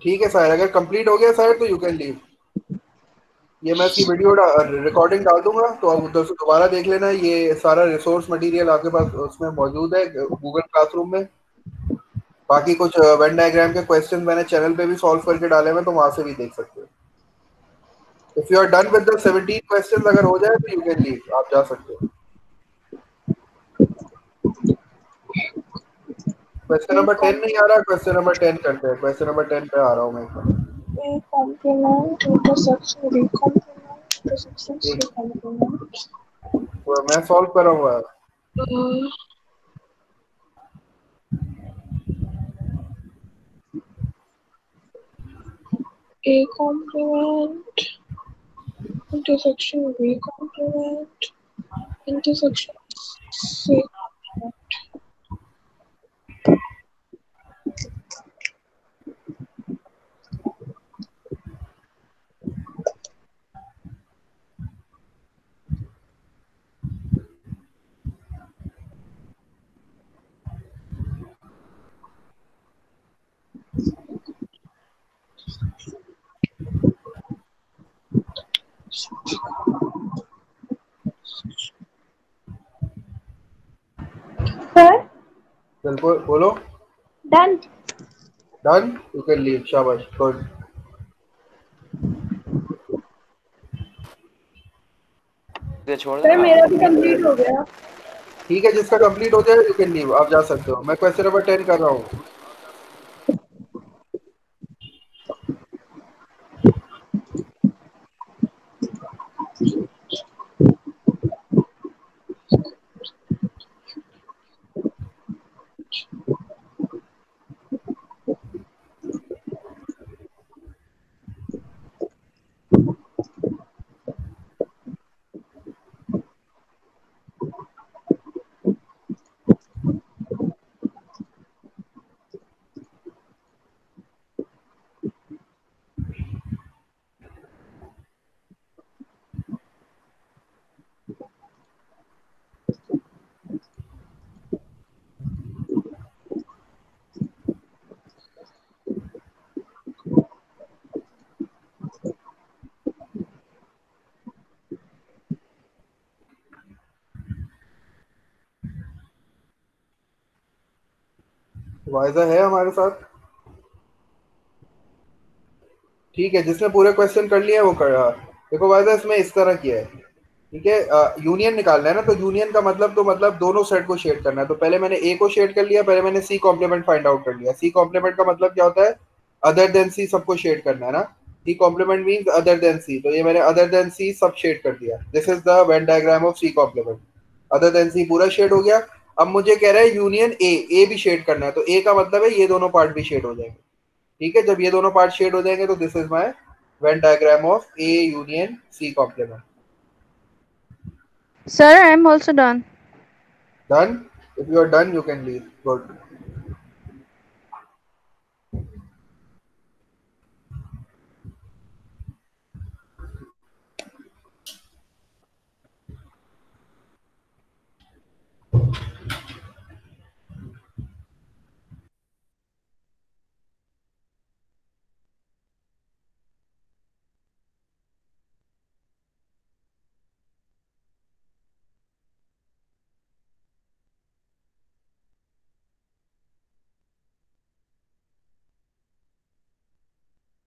ठीक है सर, अगर कंप्लीट हो गया सर तो यू कैन लीव। ये मैं इसकी वीडियो रिकॉर्डिंग डाल दूंगा, तो आप उधर से दोबारा देख लेना। ये सारा रिसोर्स मटेरियल आपके पास उसमें मौजूद है गूगल क्लासरूम में। बाकी कुछ वेन डायग्राम के क्वेश्चन मैंने चैनल पे भी सॉल्व करके डाले हुए, तो वहां से भी देख सकते हो। If you are done with the 17 questions, अगर हो जाए तो यू कैन लीव, आप जा सकते हो। क्वेश्चन नंबर 10 नहीं आ रहा, क्वेश्चन नंबर 10 करते हैं। क्वेश्चन नंबर 10 पे आ रहा हूँ मैं एक बार। A complement intersection B complement intersection C complement. वो मैं सॉल्व कर रहा हूँ। A complement intersection B complement intersection C complement. Sir बिल्कुल, बोलो। Done. Done, you can leave. शाबाश, गुड। ये छोड़ सर देना। मेरा भी कंप्लीट हो गया। ठीक है, जिसका कंप्लीट हो जाए यू कैन लीव, आप जा सकते हो। मैं क्वेश्चन नंबर 10 कर रहा हूँ। वाइजा है हमारे साथ? ठीक है, जिसने पूरे क्वेश्चन कर लिए वो कर रहा। देखो वाइजा, इसमें इस तरह किया है, ठीक है। यूनियन निकालना है ना, तो यूनियन का मतलब तो मतलब दोनों सेट को शेड करना है। तो पहले मैंने ए को शेड कर लिया, पहले मैंने सी कॉम्प्लीमेंट फाइंड आउट कर लिया। सी कॉम्प्लीमेंट का मतलब क्या होता है? अदर देन सी सबको शेड करना है ना। C complement means other than C, तो ये मैंने अदर देन सी सब शेड कर दिया। This is the Venn diagram of C complement. Other than C पूरा शेड हो गया। अब मुझे कह रहा है यूनियन ए, ए भी शेड करना है, तो ए का मतलब है ये दोनों पार्ट भी शेड हो जाएंगे। ठीक है, जब ये दोनों पार्ट शेड हो जाएंगे तो this is my Venn diagram of A union C complement. Sir, I am also done. Done? If you are done, you can leave. Good.